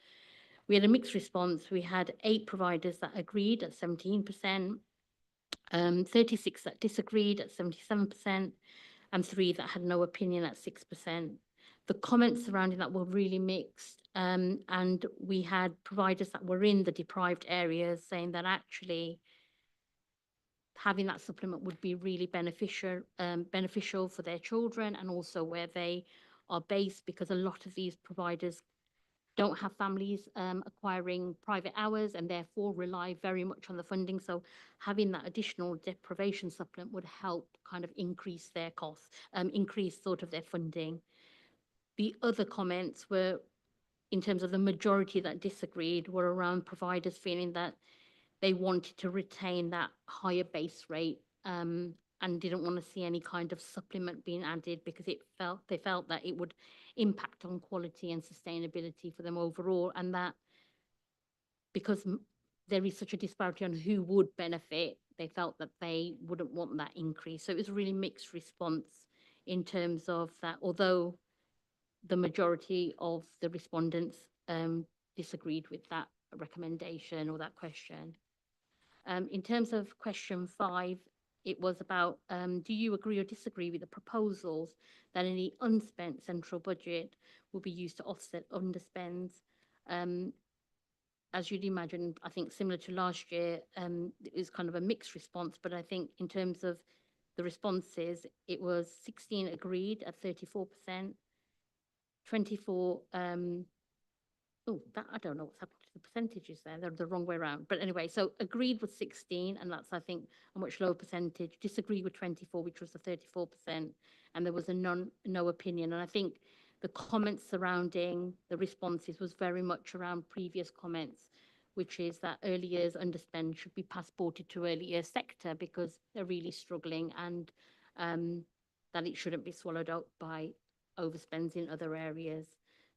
We had a mixed response. We had 8 providers that agreed at 17%, 36 that disagreed at 77%, and 3 that had no opinion at 6%. The comments surrounding that were really mixed, and we had providers that were in the deprived areas saying that actually having that supplement would be really beneficial for their children and also where they are based, because a lot of these providers don't have families acquiring private hours and therefore rely very much on the funding. So having that additional deprivation supplement would help kind of increase their costs, increase sort of their funding. The other comments were, in terms of the majority that disagreed, were around providers feeling that they wanted to retain that higher base rate and didn't want to see any kind of supplement being added because they felt that it would impact on quality and sustainability for them overall, and that because there is such a disparity on who would benefit, they felt that they wouldn't want that increase. So it was a really mixed response in terms of that, although the majority of the respondents disagreed with that recommendation or that question. In terms of question 5, it was about, do you agree or disagree with the proposals that any unspent central budget will be used to offset underspends? As you'd imagine, I think similar to last year, it was kind of a mixed response, but I think in terms of the responses, it was 16 agreed at 34%, 24, oh, that I don't know what's happened to the percentages there. They're the wrong way around. But anyway, so agreed was 16, and that's, I think, a much lower percentage. Disagreed with 24, which was the 34%, and there was a no opinion. And I think the comments surrounding the responses was very much around previous comments, which is that early years underspend should be passported to early years sector because they're really struggling, and that it shouldn't be swallowed up by overspends in other areas.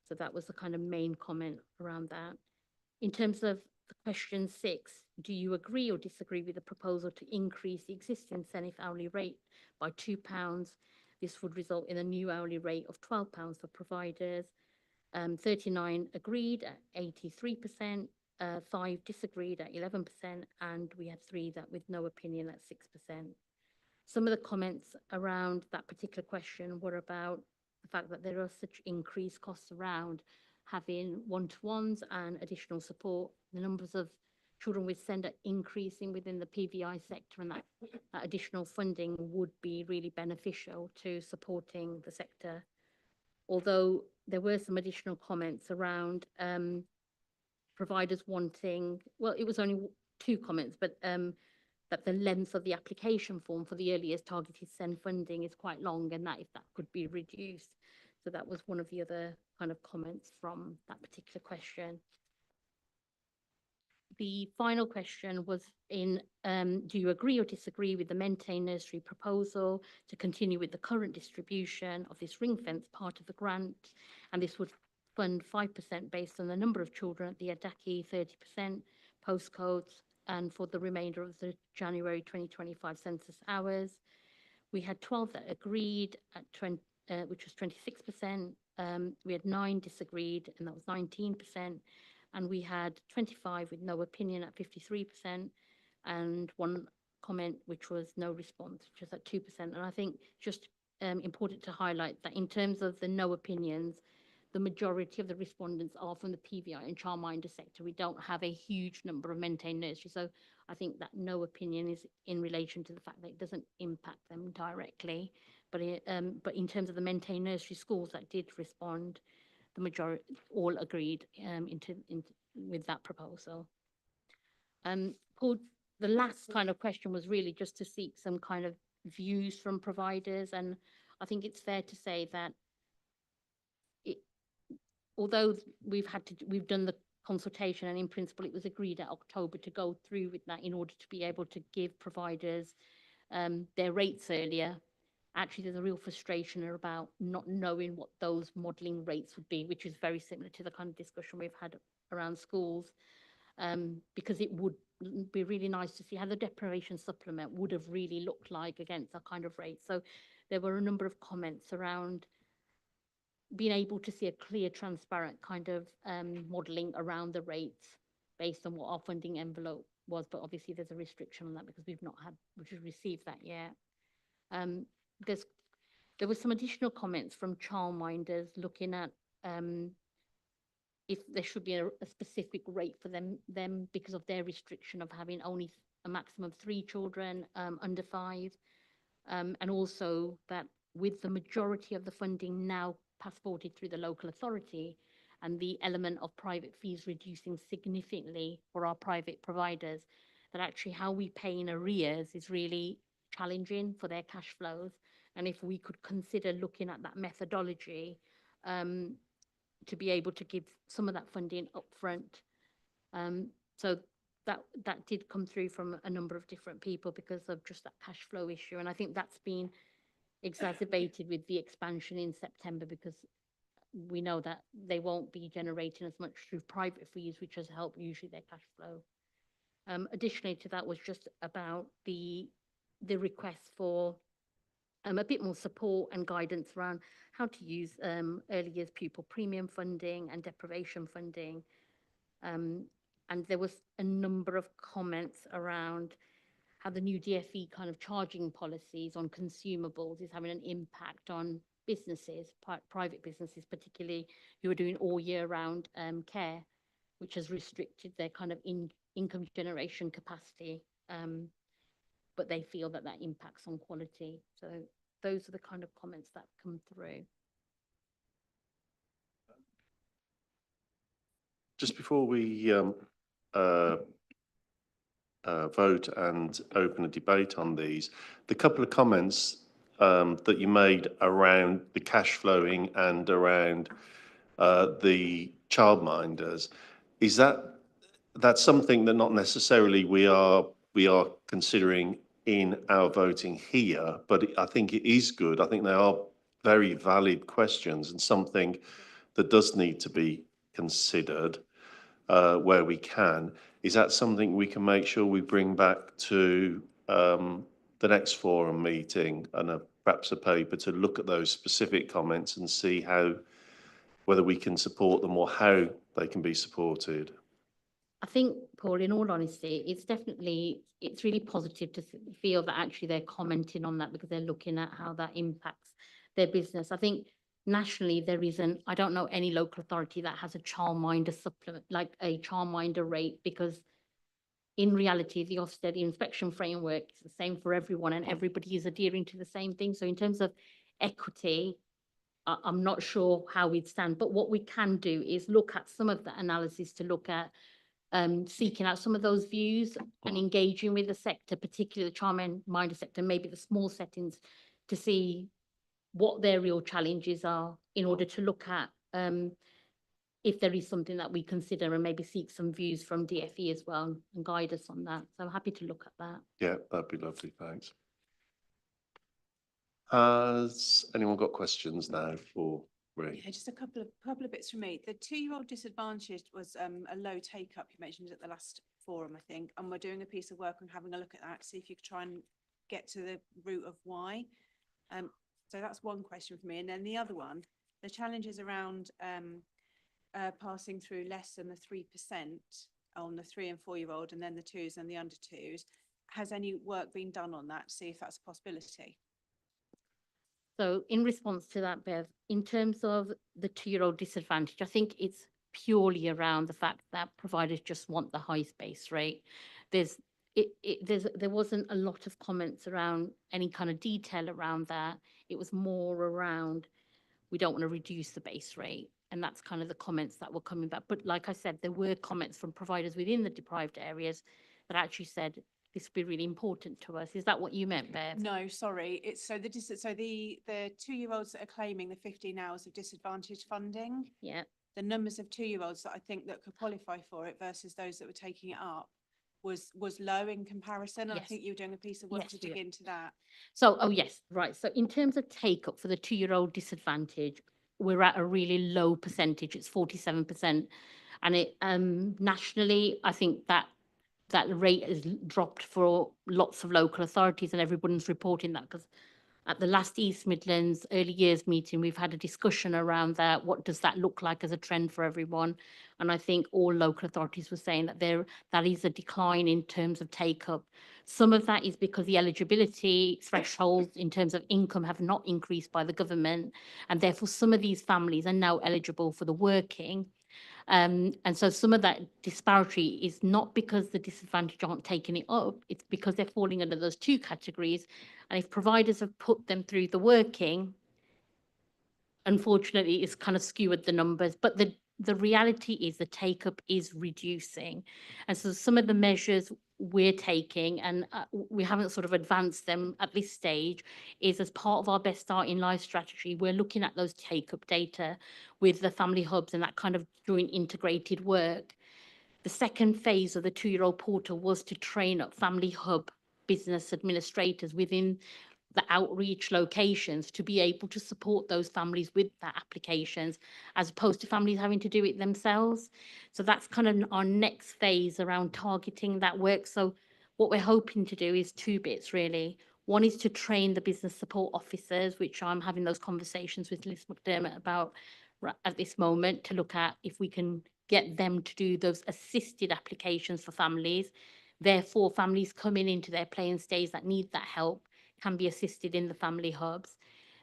So that was the kind of main comment around that. In terms of question 6, do you agree or disagree with the proposal to increase the existing Senate hourly rate by £2? This would result in a new hourly rate of £12 for providers. 39 agreed at 83%, 5 disagreed at 11%, and we had 3 that with no opinion at 6%. Some of the comments around that particular question were about the fact that there are such increased costs around having one-to-ones and additional support. The numbers of children with SEND are increasing within the PVI sector, and that additional funding would be really beneficial to supporting the sector. Although there were some additional comments around providers wanting, well, it was only 2 comments, but that the length of the application form for the early years targeted SEND funding is quite long, and that if that could be reduced. So that was one of the other kind of comments from that particular question. The final question was in, do you agree or disagree with the maintain nursery proposal to continue with the current distribution of this ring fence part of the grant? And this would fund 5% based on the number of children at the Adaki, 30% postcodes, and for the remainder of the January 2025 census hours. We had 12 that agreed at 20, which was 26%. We had 9 disagreed, and that was 19%. And we had 25 with no opinion at 53%, and 1 comment which was no response, which was at 2%. And I think just important to highlight that in terms of the no opinions, the majority of the respondents are from the PVI and childminder sector. We don't have a huge number of maintained nurseries. So I think that no opinion is in relation to the fact that it doesn't impact them directly. But in terms of the maintained nursery schools that did respond, the majority all agreed with that proposal. Paul, the last kind of question was really just to seek some kind of views from providers. And I think it's fair to say that although we've done the consultation, and in principle it was agreed at October to go through with that in order to be able to give providers their rates earlier. Actually, there's a real frustration about not knowing what those modelling rates would be, which is very similar to the kind of discussion we've had around schools, because it would be really nice to see how the deprivation supplement would have really looked like against that kind of rate. So there were a number of comments around being able to see a clear, transparent kind of modelling around the rates based on what our funding envelope was. But obviously there's a restriction on that because we've received that yet. There were some additional comments from childminders looking at if there should be a specific rate for them because of their restriction of having only a maximum of 3 children under 5, and also that with the majority of the funding now passported through the local authority and the element of private fees reducing significantly for our private providers, that actually how we pay in arrears is really challenging for their cash flows. And if we could consider looking at that methodology to be able to give some of that funding upfront. So that did come through from a number of different people because of just that cash flow issue. And I think that's been exacerbated with the expansion in September, because we know that they won't be generating as much through private fees, which has helped usually their cash flow. Additionally to that was just about the request for a bit more support and guidance around how to use early years pupil premium funding and deprivation funding. And there was a number of comments around how the new DFE kind of charging policies on consumables is having an impact on businesses, private businesses, particularly who are doing all year round care, which has restricted their kind of income generation capacity. But they feel that impacts on quality. So those are the kind of comments that come through. Just before we vote and open a debate on these, the couple of comments that you made around the cash flowing and around the childminders, is that's something that not necessarily we are considering in our voting here, but I think it is good. I think they are very valid questions and something that does need to be considered where we can. Is that something we can make sure we bring back to the next forum meeting and perhaps a paper to look at those specific comments and see whether we can support them or how they can be supported? I think, Paul, in all honesty, it's really positive to feel that actually they're commenting on that because they're looking at how that impacts their business. I think nationally I don't know any local authority that has a childminder supplement, like a childminder rate, because in reality, the Ofsted inspection framework is the same for everyone and everybody is adhering to the same thing. So in terms of equity, I'm not sure how we'd stand, but what we can do is look at some of the analysis to look at seeking out some of those views and engaging with the sector, particularly the childminder sector, maybe the small settings, to see what their real challenges are in order to look at if there is something that we consider and maybe seek some views from DFE as well and guide us on that. So I'm happy to look at that. Yeah, that'd be lovely. Thanks. Has anyone got questions now for Ray? Yeah, just a couple of bits from me. The 2-year-old disadvantaged was a low take up. You mentioned at the last forum, I think, and we're doing a piece of work on having a look at that, see if you could try and get to the root of why. So that's one question for me. And then the other one, the challenges around passing through less than the 3% on the 3 and 4-year-old, and then the 2s and the under 2s. Has any work been done on that to see if that's a possibility? So in response to that, Bev, in terms of the 2-year-old disadvantage, I think it's purely around the fact that providers just want the highest base rate. There wasn't a lot of comments around any kind of detail around that. It was more around, we don't want to reduce the base rate. And that's kind of the comments that were coming back. But like I said, there were comments from providers within the deprived areas that actually said, this would be really important to us. Is that what you meant, Bev? No, sorry. It's so the 2-year-olds that are claiming the 15 hours of disadvantaged funding. Yeah. The numbers of 2-year-olds that I think that could qualify for it versus those that were taking it up was low in comparison. And Yes. I think you were doing a piece of work to dig into that. So, oh yes, right. So in terms of take up for the 2-year-old disadvantage, we're at a really low percentage. It's 47%. And it nationally, I think that rate has dropped for lots of local authorities, and everyone's reporting that, because at the last East Midlands early years meeting, we've had a discussion around that. What does that look like as a trend for everyone? And I think all local authorities were saying that that is a decline in terms of take up. Some of that is because the eligibility thresholds in terms of income have not increased by the government, and therefore some of these families are now eligible for the working. And so some of that disparity is not because the disadvantaged aren't taking it up, it's because they're falling under those two categories. And if providers have put them through the working, unfortunately, it's kind of skewered the numbers. But the reality is the take up is reducing. And so some of the measures we're taking, and we haven't sort of advanced them at this stage, is as part of our Best Start in Life strategy, we're looking at those take up data with the family hubs and that kind of joint integrated work The second phase of the 2-year-old portal was to train up Family Hub business administrators within the outreach locations to be able to support those families with their applications, as opposed to families having to do it themselves. So that's kind of our next phase around targeting that work. So what we're hoping to do is 2 bits really. One is to train the business support officers, which I'm having those conversations with Liz McDermott about at this moment, to look at if we can get them to do those assisted applications for families. Therefore, families coming into their play and stays that need that help can be assisted in the family hubs.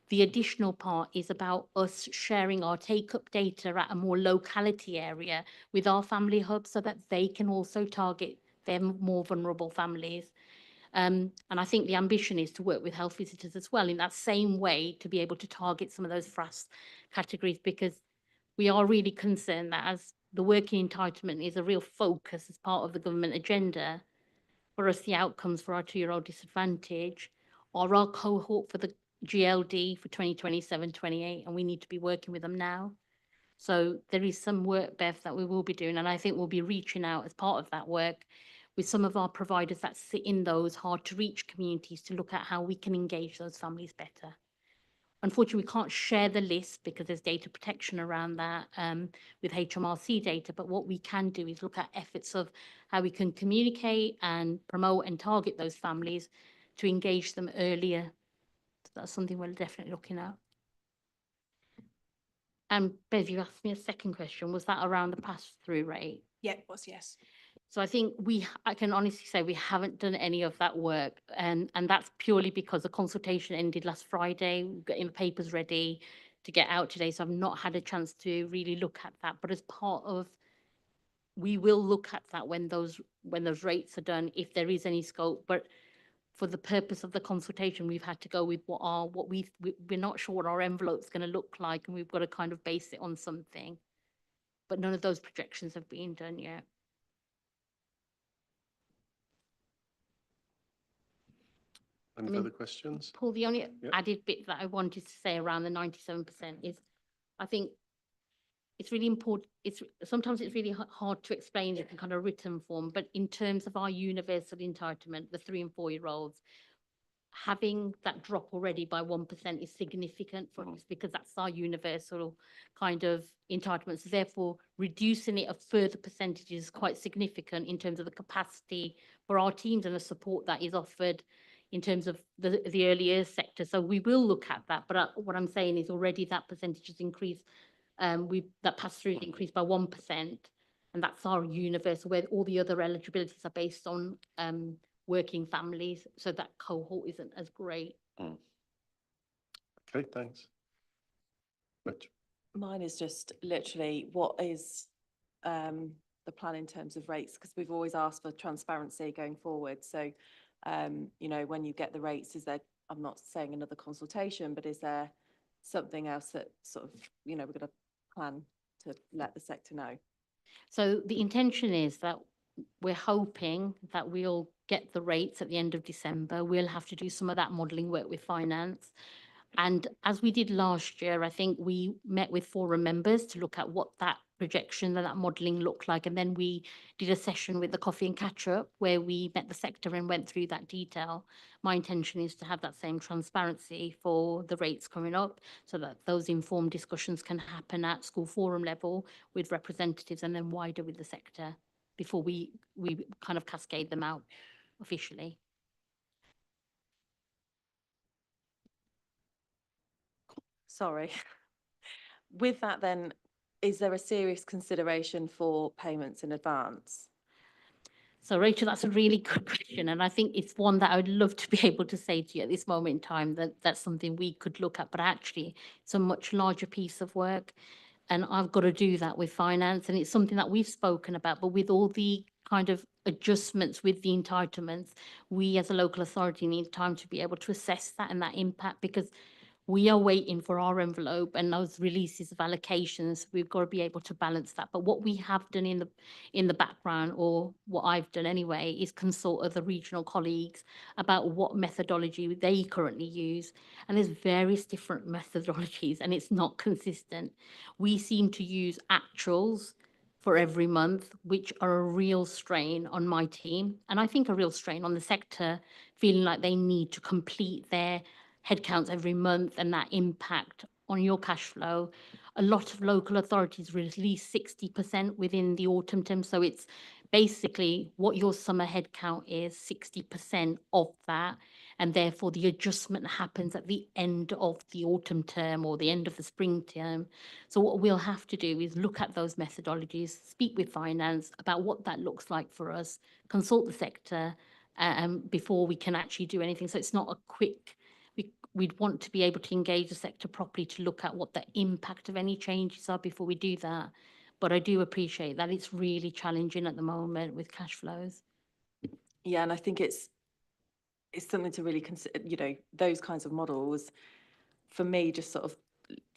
The additional part is about us sharing our take-up data at a more locality area with our family hubs so that they can also target their more vulnerable families. And I think the ambition is to work with health visitors as well in that same way to be able to target some of those FRAS categories, because we are really concerned that as the working entitlement is a real focus as part of the government agenda, for us the outcomes for our 2-year-old disadvantage are our cohort for the GLD for 2027-28, and we need to be working with them now. So there is some work, Bev, that we will be doing, and I think we'll be reaching out as part of that work with some of our providers that sit in those hard to reach communities to look at how we can engage those families better. Unfortunately, we can't share the list because there's data protection around that with HMRC data, but what we can do is look at efforts of how we can communicate and promote and target those families to engage them earlier. So that's something we're definitely looking at. And Bev, you asked me a second question. Was that around the pass-through rate? Yeah, it was, yes. So I think I can honestly say we haven't done any of that work, and that's purely because the consultation ended last Friday. We're getting the papers ready to get out today, so I've not had a chance to really look at that. But as part of, we will look at that when those rates are done, if there is any scope. But for the purpose of the consultation, we've had to go with we're not sure what our envelope's going to look like, and we've got to kind of base it on something. But none of those projections have been done yet. Any further questions? Paul, the only added bit that I wanted to say around the 97% is, I think it's really important. Sometimes it's really hard to explain it in kind of written form, but in terms of our universal entitlement, the 3 and 4-year-olds, having that drop already by 1% is significant for us because that's our universal kind of entitlement. So therefore, reducing it a further percentage is quite significant in terms of the capacity for our teams and the support that is offered in terms of the early years sector. So we will look at that, but what I'm saying is already that percentage has increased. That pass-through has increased by 1%, and that's our universal, where all the other eligibilities are based on working families, so that cohort isn't as great. Okay, thanks. Rich. Mine is just literally what is the plan in terms of rates, because we've always asked for transparency going forward. So, when you get the rates, is there, I'm not saying another consultation, but is there something else that sort of, we're going to plan to let the sector know? So the intention is that we're hoping that we'll get the rates at the end of December. We'll have to do some of that modelling work with finance. And as we did last year, I think we met with forum members to look at what that projection and that modelling looked like. And then we did a session with the Coffee and Catch Up where we met the sector and went through that detail. My intention is to have that same transparency for the rates coming up so that those informed discussions can happen at school forum level with representatives and then wider with the sector before we kind of cascade them out officially. Sorry. With that then, is there a serious consideration for payments in advance? So Rachel, that's a really good question. And I think it's one that I would love to be able to say to you at this moment in time that that's something we could look at, but actually it's a much larger piece of work. And I've got to do that with finance. And it's something that we've spoken about, but with all the kind of adjustments with the entitlements, we as a local authority need time to be able to assess that and that impact, because we are waiting for our envelope and those releases of allocations. We've got to be able to balance that. But what we have done in the background, or what I've done anyway, is consult other regional colleagues about what methodology they currently use. And there's various different methodologies and it's not consistent. We seem to use actuals for every month, which are a real strain on my team. And I think a real strain on the sector, feeling like they need to complete their headcounts every month and that impact on your cash flow. A lot of local authorities release 60% within the autumn term. So it's basically what your summer headcount is, 60% of that. And therefore the adjustment happens at the end of the autumn term or the end of the spring term. So what we'll have to do is look at those methodologies, speak with finance about what that looks like for us, consult the sector before we can actually do anything. So it's not a quick, we'd want to be able to engage the sector properly to look at what the impact of any changes are before we do that. But I do appreciate that it's really challenging at the moment with cash flows. Yeah, and I think it's something to really consider, you know, those kinds of models. For me, just sort of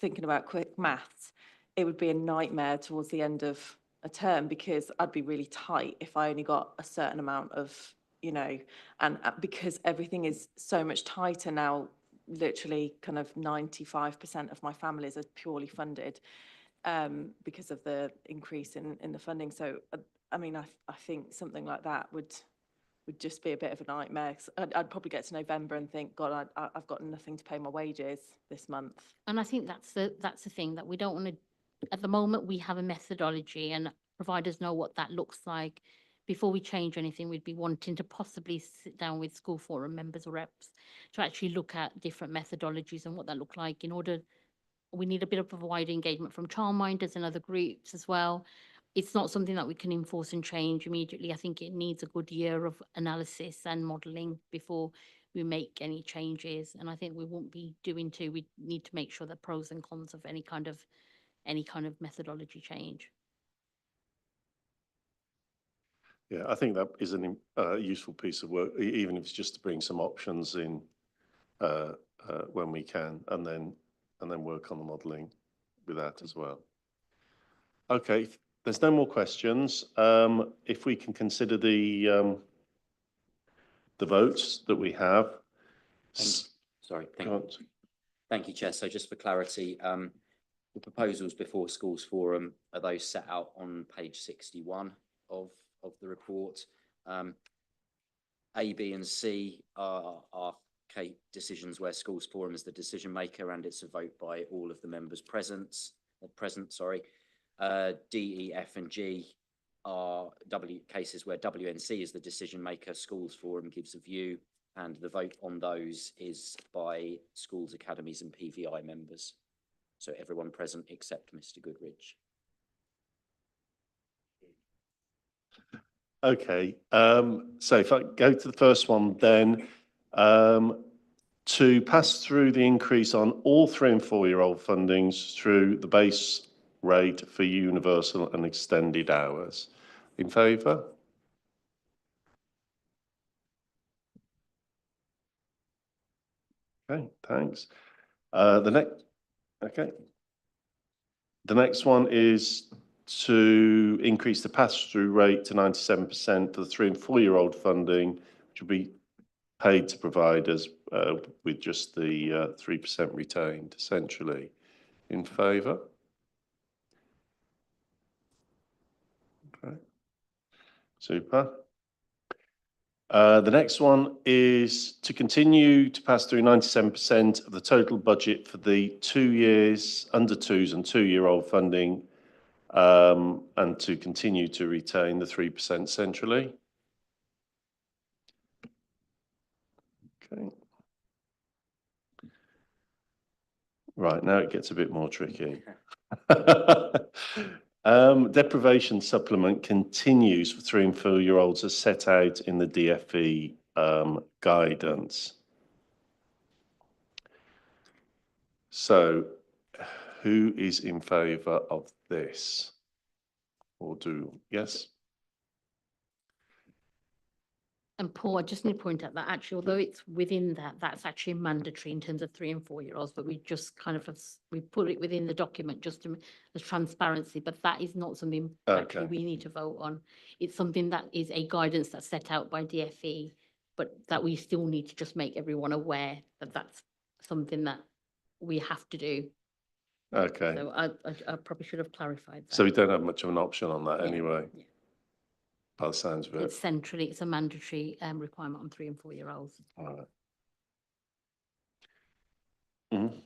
thinking about quick maths, it would be a nightmare towards the end of a term because I'd be really tight if I only got a certain amount of, you know, and because everything is so much tighter now, literally kind of 95% of my families are purely funded because of the increase in the funding. So, I mean, I think something like that would just be a bit of a nightmare. I'd probably get to November and think, God, I've got nothing to pay my wages this month. And I think that's the thing that we don't want to, at the moment, we have a methodology and providers know what that looks like. Before we change anything, we'd be wanting to possibly sit down with school forum members or reps to actually look at different methodologies and what that look like. In order, we need a bit of a wider engagement from childminders and other groups as well. It's not something that we can enforce and change immediately. I think it needs a good year of analysis and modelling before we make any changes. And I think we won't be doing two. We need to make sure the pros and cons of any kind of methodology change. Yeah, I think that is a useful piece of work, even if it's just to bring some options in when we can, and then work on the modelling with that as well. Okay, there's no more questions. If we can consider the votes that we have. Sorry, thank you, Chair. So just for clarity, the proposals before Schools Forum are those set out on page 61 of the report. A, B and C are decisions where Schools Forum is the decision maker and it's a vote by all of the members present. D, E, F and G are cases where WNC is the decision maker, Schools Forum gives a view, and the vote on those is by schools, academies and PVI members. So everyone present except Mr. Goodrich. Okay, so if I go to the first one then, to pass through the increase on all 3 and 4-year-old fundings through the base rate for universal and extended hours. In favour? Okay, thanks. The next one is to increase the pass-through rate to 97% for the 3 and 4-year-old funding, which will be paid to providers with just the 3% retained, essentially. In favour? Okay, super. The next one is to continue to pass through 97% of the total budget for the 2 years, under 2s and 2-year-old funding, and to continue to retain the 3% centrally. Okay. Right, now it gets a bit more tricky. Deprivation supplement continues for 3 and 4-year-olds as set out in the DFE guidance. So, who is in favour of this? Or yes? And Paul, I just need to point out that actually, although it's within that, that's actually mandatory in terms of 3 and 4-year-olds, but we just kind of, we put it within the document just to, as transparency, but that is not something actually we need to vote on. It's something that is a guidance that's set out by DFE, but that we still need to just make everyone aware that that's something that we have to do. Okay, So I probably should have clarified that. so we don't have much of an option on that Yeah, anyway, yeah. by the sounds of it. It's centrally, it's a mandatory requirement on 3 and 4 year olds. All right. Mhm.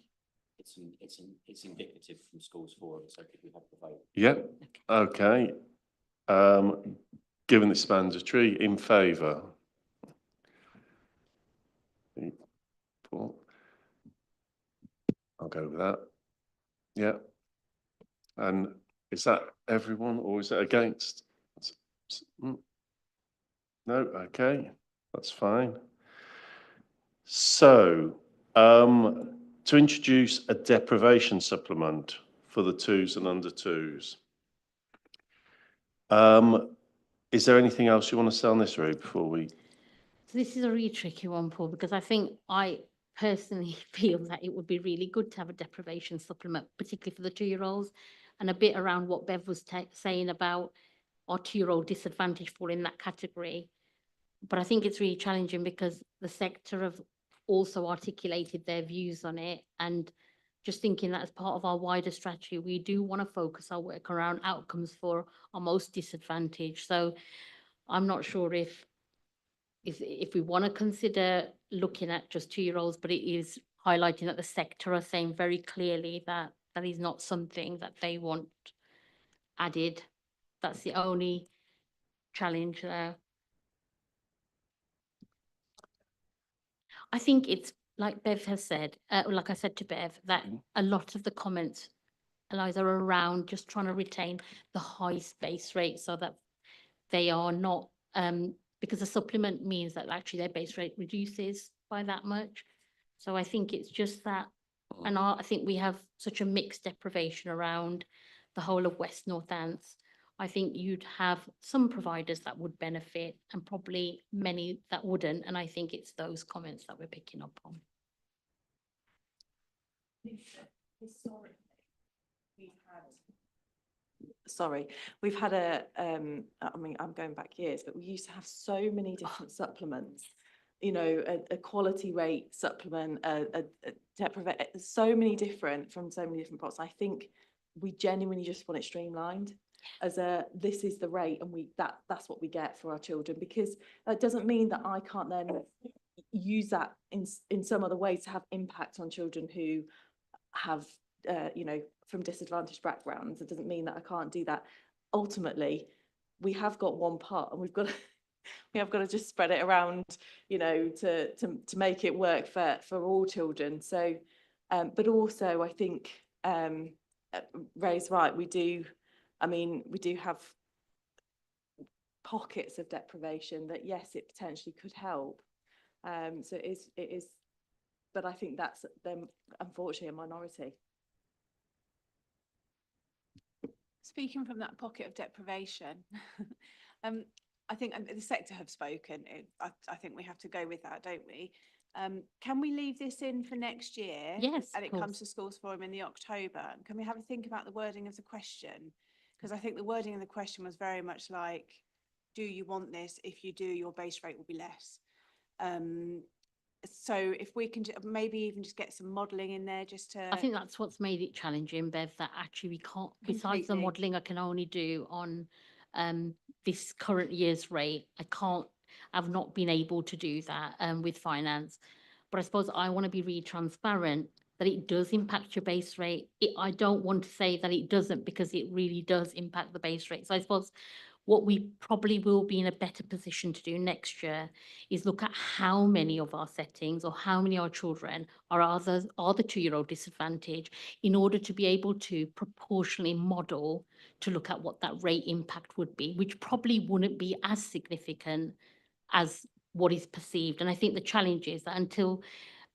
It's indicative from schools forum, so could we have the vote? Yeah, okay. Given it's mandatory, in favour? 4. I'll go with that. Yeah. And is that everyone or is it against? No, okay, that's fine. So, to introduce a deprivation supplement for the 2s and under 2s. Is there anything else you want to say on this, Rube, before we? So this is a really tricky one, Paul, because I think I personally feel that it would be really good to have a deprivation supplement, particularly for the 2 year olds, and a bit around what Bev was saying about our 2 year old disadvantage fall in that category. But I think it's really challenging because the sector have also articulated their views on it, and just thinking that as part of our wider strategy, we do want to focus our work around outcomes for our most disadvantaged. So I'm not sure if we want to consider looking at just 2 year olds, but it is highlighting that the sector are saying very clearly that that is not something that they want added. That's the only challenge there. I think it's like Bev has said, like I said to Bev, that a lot of the comments, Eliza, are around just trying to retain the highest base rate so that they are not, because a supplement means that actually their base rate reduces by that much. So I think it's just that, and I think we have such a mixed deprivation around the whole of West Northants. I think you'd have some providers that would benefit and probably many that wouldn't. And I think it's those comments that we're picking up on. Sorry, we've had I mean, I'm going back years, but we used to have so many different supplements. You know, a quality rate supplement, a deprivation, so many different from so many different pots. I think we genuinely just want it streamlined as this is the rate and that's what we get for our children, because that doesn't mean that I can't then use that in some other way to have impact on children who have you know, from disadvantaged backgrounds. It doesn't mean that I can't do that. Ultimately, we have got one part and we have got to just spread it around, you know, to make it work for all children. So but also I think Ray's right, we do have pockets of deprivation that, yes, it potentially could help. So it is, but I think that's them, unfortunately, a minority. Speaking from that pocket of deprivation, I think the sector have spoken. I think we have to go with that, don't we? Can we leave this in for next year? Yes, And of it comes course. to schools forum in the October. Can we have a think about the wording of the question? Because I think the wording of the question was very much like, do you want this? If you do, your base rate will be less. So if we can maybe even just get some modelling in there just to. I think that's what's made it challenging, Bev, that actually we can't, besides the Completely. modelling I can only do on this current year's rate, I've not been able to do that with finance. But I suppose I want to be really transparent that it does impact your base rate. I don't want to say that it doesn't, because it really does impact the base rate. So I suppose what we probably will be in a better position to do next year is look at how many of our settings or how many of our children are the 2 year old disadvantage, in order to be able to proportionally model to look at what that rate impact would be, which probably wouldn't be as significant as what is perceived. And I think the challenge is that until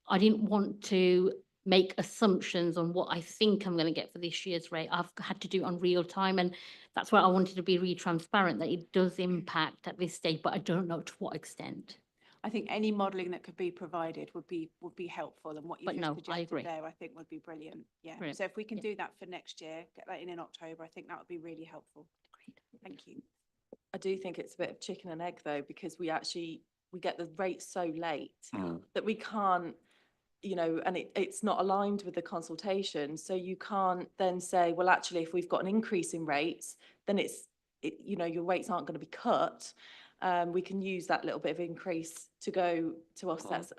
I didn't want to make assumptions on what I think I'm going to get for this year's rate, I've had to do it on real time. And that's why I wanted to be really transparent that it does impact at this stage, but I don't know to what extent. I think any modelling that could be provided would be helpful, and what you've But just no, I suggested agree. there, I think would be brilliant. Yeah. Brilliant. So if we can Yeah. do that for next year, get that in October, I think that would be really helpful. Thank you. I do think it's a bit of chicken and egg though, because we get the rate so late that we can't you know, and it's not aligned with the consultation. So you can't then say, well, actually, if we've got an increase in rates, then you know, your rates aren't going to be cut. We can use that little bit of increase to go to offset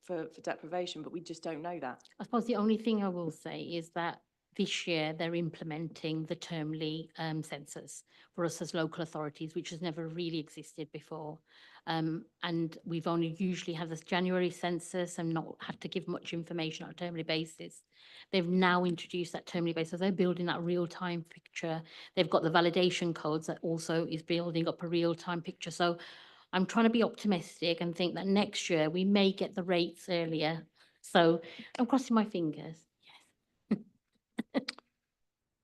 for deprivation, but we just don't know that. I suppose the only thing I will say is that this year they're implementing the termly census for us as local authorities, which has never really existed before. And we've only usually had this January census and not had to give much information on a termly basis. They've now introduced that termly basis. They're building that real-time picture. They've got the validation codes that also is building up a real-time picture. So I'm trying to be optimistic and think that next year we may get the rates earlier. So I'm crossing my fingers.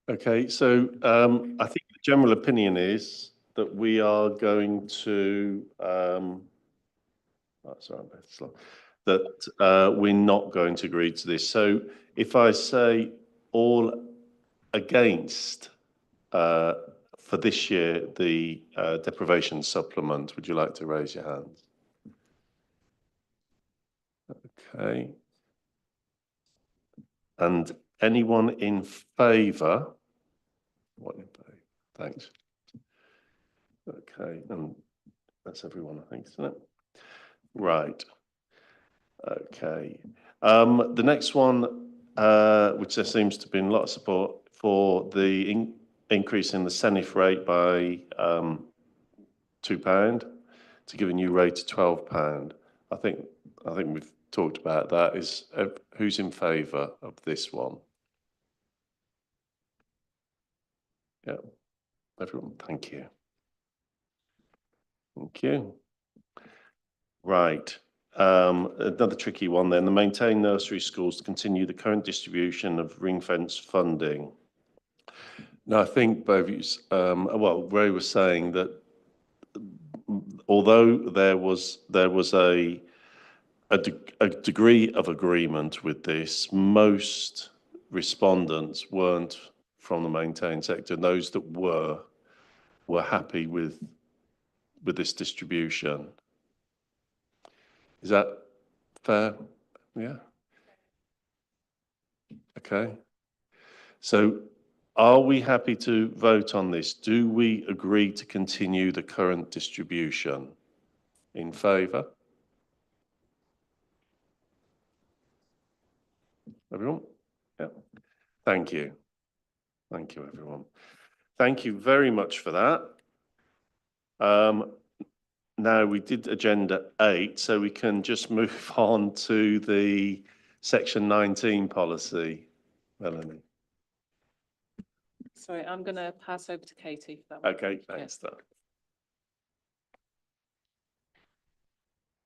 Okay, so I think the general opinion is that we are going to, sorry, I'm very slow, that we're not going to agree to this. So if I say all against for this year, the deprivation supplement, would you like to raise your hands? Okay. And anyone in favour? What in favour? Thanks. Okay, and that's everyone, I think, isn't it? Right. Okay. The next one, which there seems to have been a lot of support for the increase in the SENIF rate by £2 to give a new rate of £12. I think we've talked about that. Is who's in favour of this one? Yeah, everyone. Thank you. Thank you. Right. Another tricky one then. The maintain nursery schools to continue the current distribution of ring fence funding. Now, I think both you, well, Ray was saying that although there was a degree of agreement with this, most respondents weren't from the maintained sector. Those that were happy with this distribution. Is that fair? Yeah. Okay. So are we happy to vote on this? Do we agree to continue the current distribution? In favour? Everyone? Yeah. Thank you. Thank you, everyone. Thank you very much for that. Now we did agenda 8, so we can just move on to the section 19 policy. Melanie. Sorry, I'm going to pass over to Katie for that one. Okay, thanks. Yeah.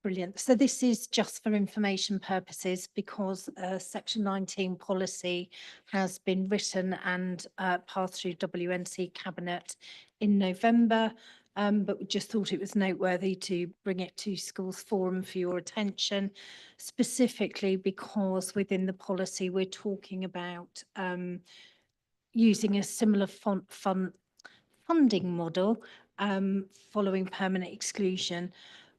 Brilliant. So this is just for information purposes because section 19 policy has been written and passed through WNC Cabinet in November, but we just thought it was noteworthy to bring it to Schools Forum for your attention, specifically because within the policy we're talking about using a similar funding model following permanent exclusion.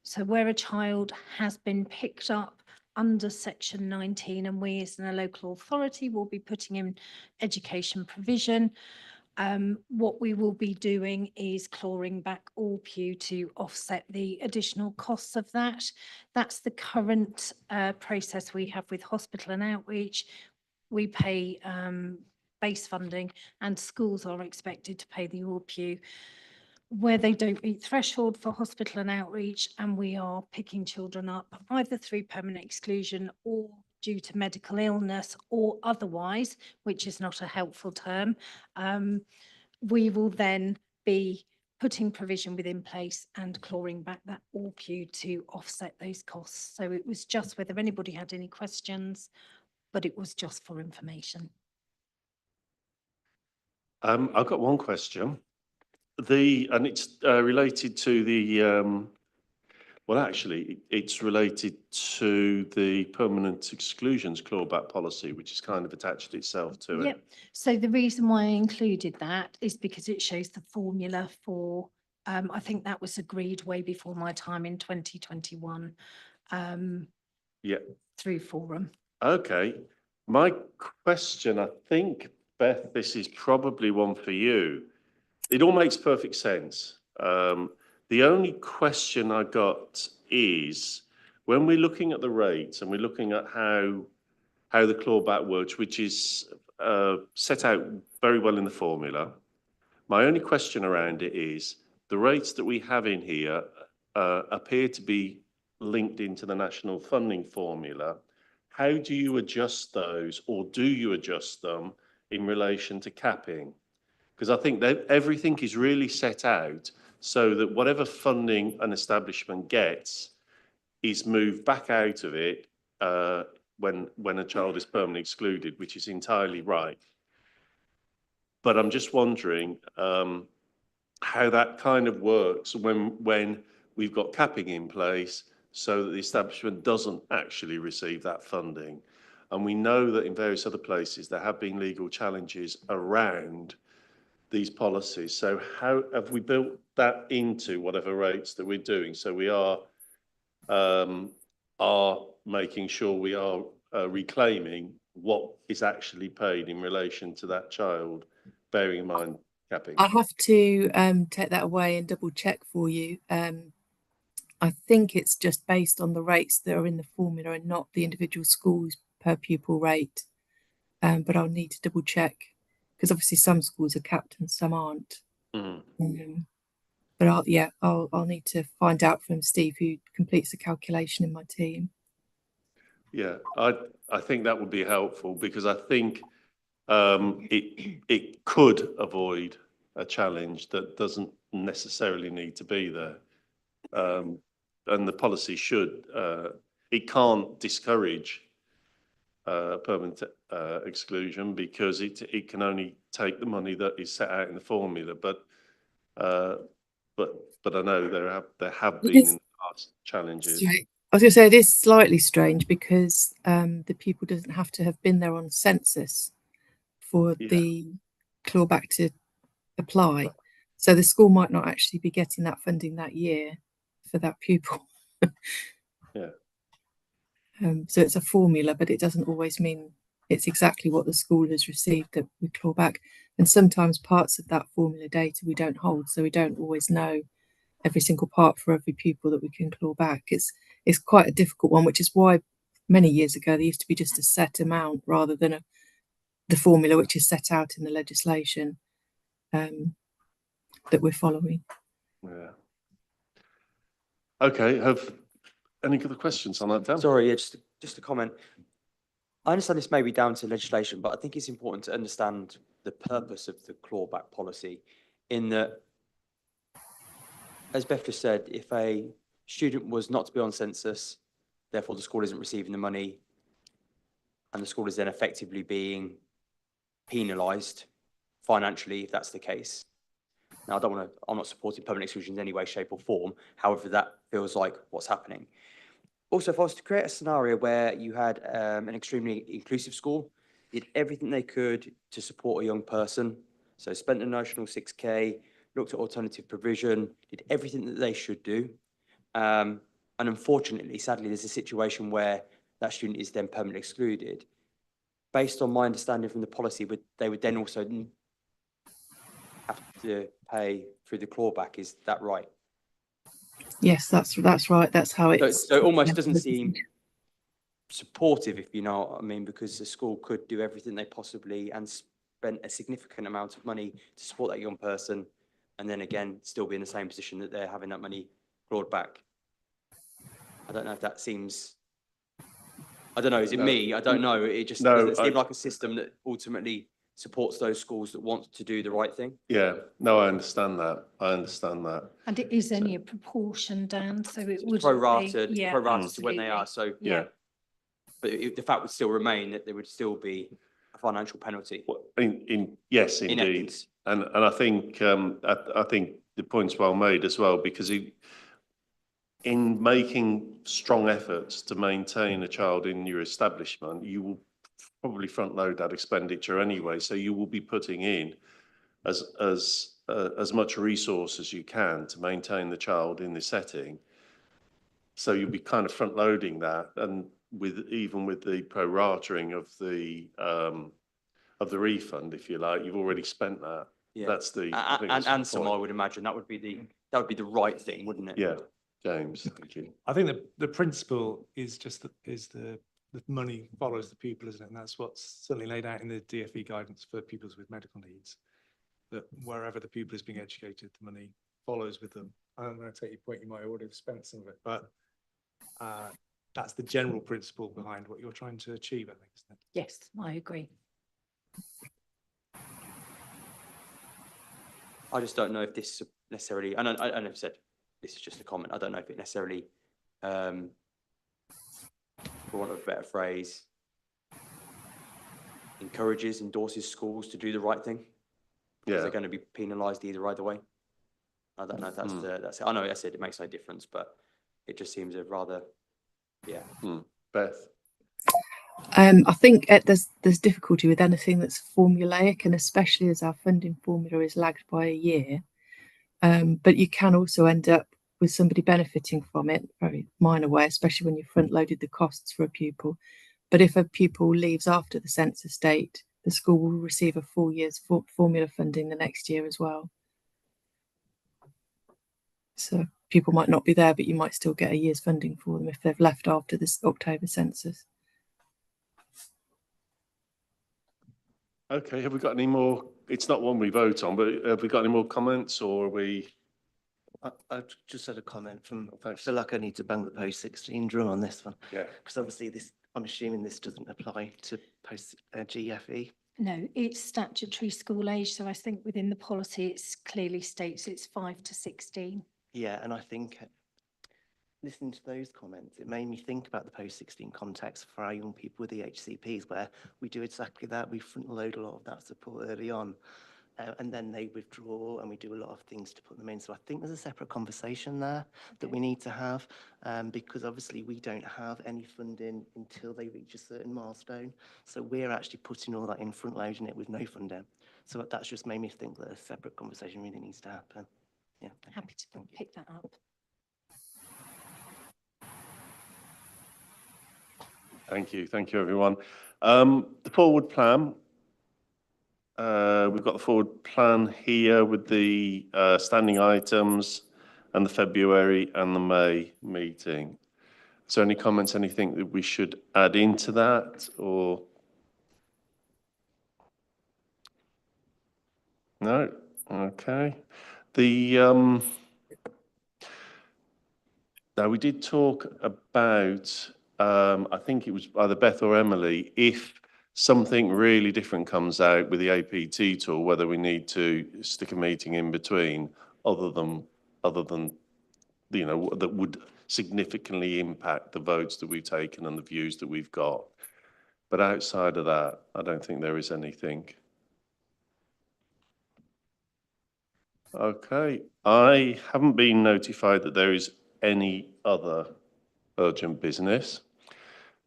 So where a child has been picked up under section 19 and we as a local authority will be putting in education provision, what we will be doing is clawing back ALPU to offset the additional costs of that. That's the current process we have with hospital and outreach. We pay base funding and schools are expected to pay the ALPU. Where they don't meet threshold for hospital and outreach and we are picking children up either through permanent exclusion or due to medical illness or otherwise, which is not a helpful term, we will then be putting provision within place and clawing back that ALPU to offset those costs. So it was just whether anybody had any questions, but it was just for information. I've got one question. And it's related to the, well, actually, it's related to the permanent exclusions clawback policy, which has kind of attached itself to it. Yep. So the reason why I included that is because it shows the formula for, I think that was agreed way before my time in 2021 Yeah. through Forum. Okay, my question, I think, Beth, this is probably one for you. It all makes perfect sense. The only question I got is when we're looking at the rates and we're looking at how the clawback works, which is set out very well in the formula. My only question around it is the rates that we have in here appear to be linked into the national funding formula. How do you adjust those, or do you adjust them in relation to capping? Because I think that everything is really set out so that whatever funding an establishment gets is moved back out of it when a child is permanently excluded, which is entirely right. But I'm just wondering how that kind of works when we've got capping in place so that the establishment doesn't actually receive that funding. And we know that in various other places there have been legal challenges around these policies. So how have we built that into whatever rates that we're doing? So we are making sure we are reclaiming what is actually paid in relation to that child, bearing in mind capping. I have to take that away and double check for you. I think it's just based on the rates that are in the formula and not the individual schools per pupil rate. But I'll need to double check because obviously some schools are capped and some aren't. But I'll need to find out from Steve, who completes the calculation in my team. Yeah, I think that would be helpful because I think it could avoid a challenge that doesn't necessarily need to be there. And the policy should, it can't discourage permanent exclusion because it can only take the money that is set out in the formula. But I know there have been in the past challenges. Right. I was going to say it is slightly strange because the pupil doesn't have to have been there on census for the clawback to apply. So the school might not actually be getting that funding that year for that pupil. Yeah. So it's a formula, but it doesn't always mean it's exactly what the school has received that we claw back. And sometimes parts of that formula data we don't hold, so we don't always know every single part for every pupil that we can claw back. It's quite a difficult one, which is why many years ago there used to be just a set amount rather than the formula which is set out in the legislation that we're following. Yeah. Okay. Have any other questions on that, Dan? Sorry, yeah, just a comment. I understand this may be down to legislation, but I think it's important to understand the purpose of the clawback policy in that, as Beth just said, if a student was not to be on census, therefore the school isn't receiving the money, and the school is then effectively being penalised financially if that's the case. Now, I'm not supporting permanent exclusion in any way, shape or form. However, that feels like what's happening. Also, if I was to create a scenario where you had an extremely inclusive school, did everything they could to support a young person, so spent a notional 6K, looked at alternative provision, did everything that they should do. And unfortunately, sadly, there's a situation where that student is then permanently excluded. Based on my understanding from the policy, they would then also have to pay through the clawback. Is that right? Yes, that's right. That's how it's. So it almost doesn't seem supportive, if you know what I mean, because the school could do everything they possibly and spent a significant amount of money to support that young person, and then again still be in the same position that they're having that money clawed back. I don't know if that seems. I don't know. Is it me? I don't know. It just doesn't seem like a system that ultimately supports those schools that want to do the right thing. Yeah, no, I understand that. And it is only a proportion, Dan, so it would prorated, be, prorated to when they are. So yeah. But the fact would still remain that there would still be a financial penalty. Yes, indeed. And I think the point's well made as well, because in making strong efforts to maintain a child in your establishment, you will probably front load that expenditure anyway. So you will be putting in as much resource as you can to maintain the child in the setting. So you'll be kind of front loading that, and even with the prorating of the refund, if you like, you've already spent that. Yeah. That's I think that's the And some, I point. would imagine that would be the right thing, wouldn't it? Yeah, James, thank you. I think the principle is just the money follows the pupil, isn't it? And that's what's certainly laid out in the DfE guidance for pupils with medical needs, that wherever the pupil is being educated, the money follows with them. I'm going to take your point, you might already have spent some of it, but that's the general principle behind what you're trying to achieve, I think, isn't it? Yes, I agree. I just don't know if this necessarily, and I never said this is just a comment. I don't know if it necessarily, for want of a better phrase, endorses schools to do the right thing. Yeah. They're going to be penalised either way. I don't know if that's that's it. I know I said it makes no difference, but it just seems a rather, yeah. Beth. I think there's difficulty with anything that's formulaic, and especially as our funding formula is lagged by a year. But you can also end up with somebody benefiting from it, very minor way, especially when you front loaded the costs for a pupil. But if a pupil leaves after the census date, the school will receive a full year's formula funding the next year as well. So people might not be there, but you might still get a year's funding for them if they've left after this October census. Okay, have we got any more? It's not one we vote on, but have we got any more comments, or are we? I just had a comment from, I feel like I need to bang the post-16 drum on this one. Yeah. Because obviously this, I'm assuming this doesn't apply to post GFE. No, it's statutory school age. So I think within the policy, it clearly states it's 5 to 16. Yeah, and I think listening to those comments, it made me think about the post-16 context for our young people with the HCPs, where we do exactly that. We front load a lot of that support early on. And then they withdraw, and we do a lot of things to put them in. So I think there's a separate conversation there that we need to have, because obviously we don't have any funding until they reach a certain milestone. So we're actually putting all that in, front loading it with no funding. So that's just made me think that a separate conversation really needs to happen. Yeah. Happy to pick that up. Thank you, everyone. The forward plan. We've got the forward plan here with the standing items and the February and the May meeting. So any comments, anything that we should add into that, or? No? Okay. Now we did talk about, I think it was either Beth or Emily, if something really different comes out with the APT tool, whether we need to stick a meeting in between, other than that would significantly impact the votes that we've taken and the views that we've got. But outside of that, I don't think there is anything. Okay, I haven't been notified that there is any other urgent business.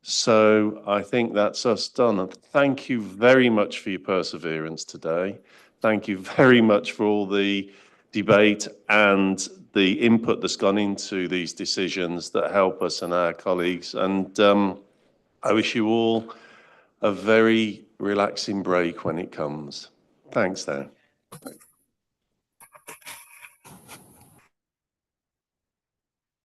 So I think that's us done. And thank you very much for your perseverance today. Thank you very much for all the debate and the input that's gone into these decisions that help us and our colleagues. And I wish you all a very relaxing break when it comes. Thanks, Dan.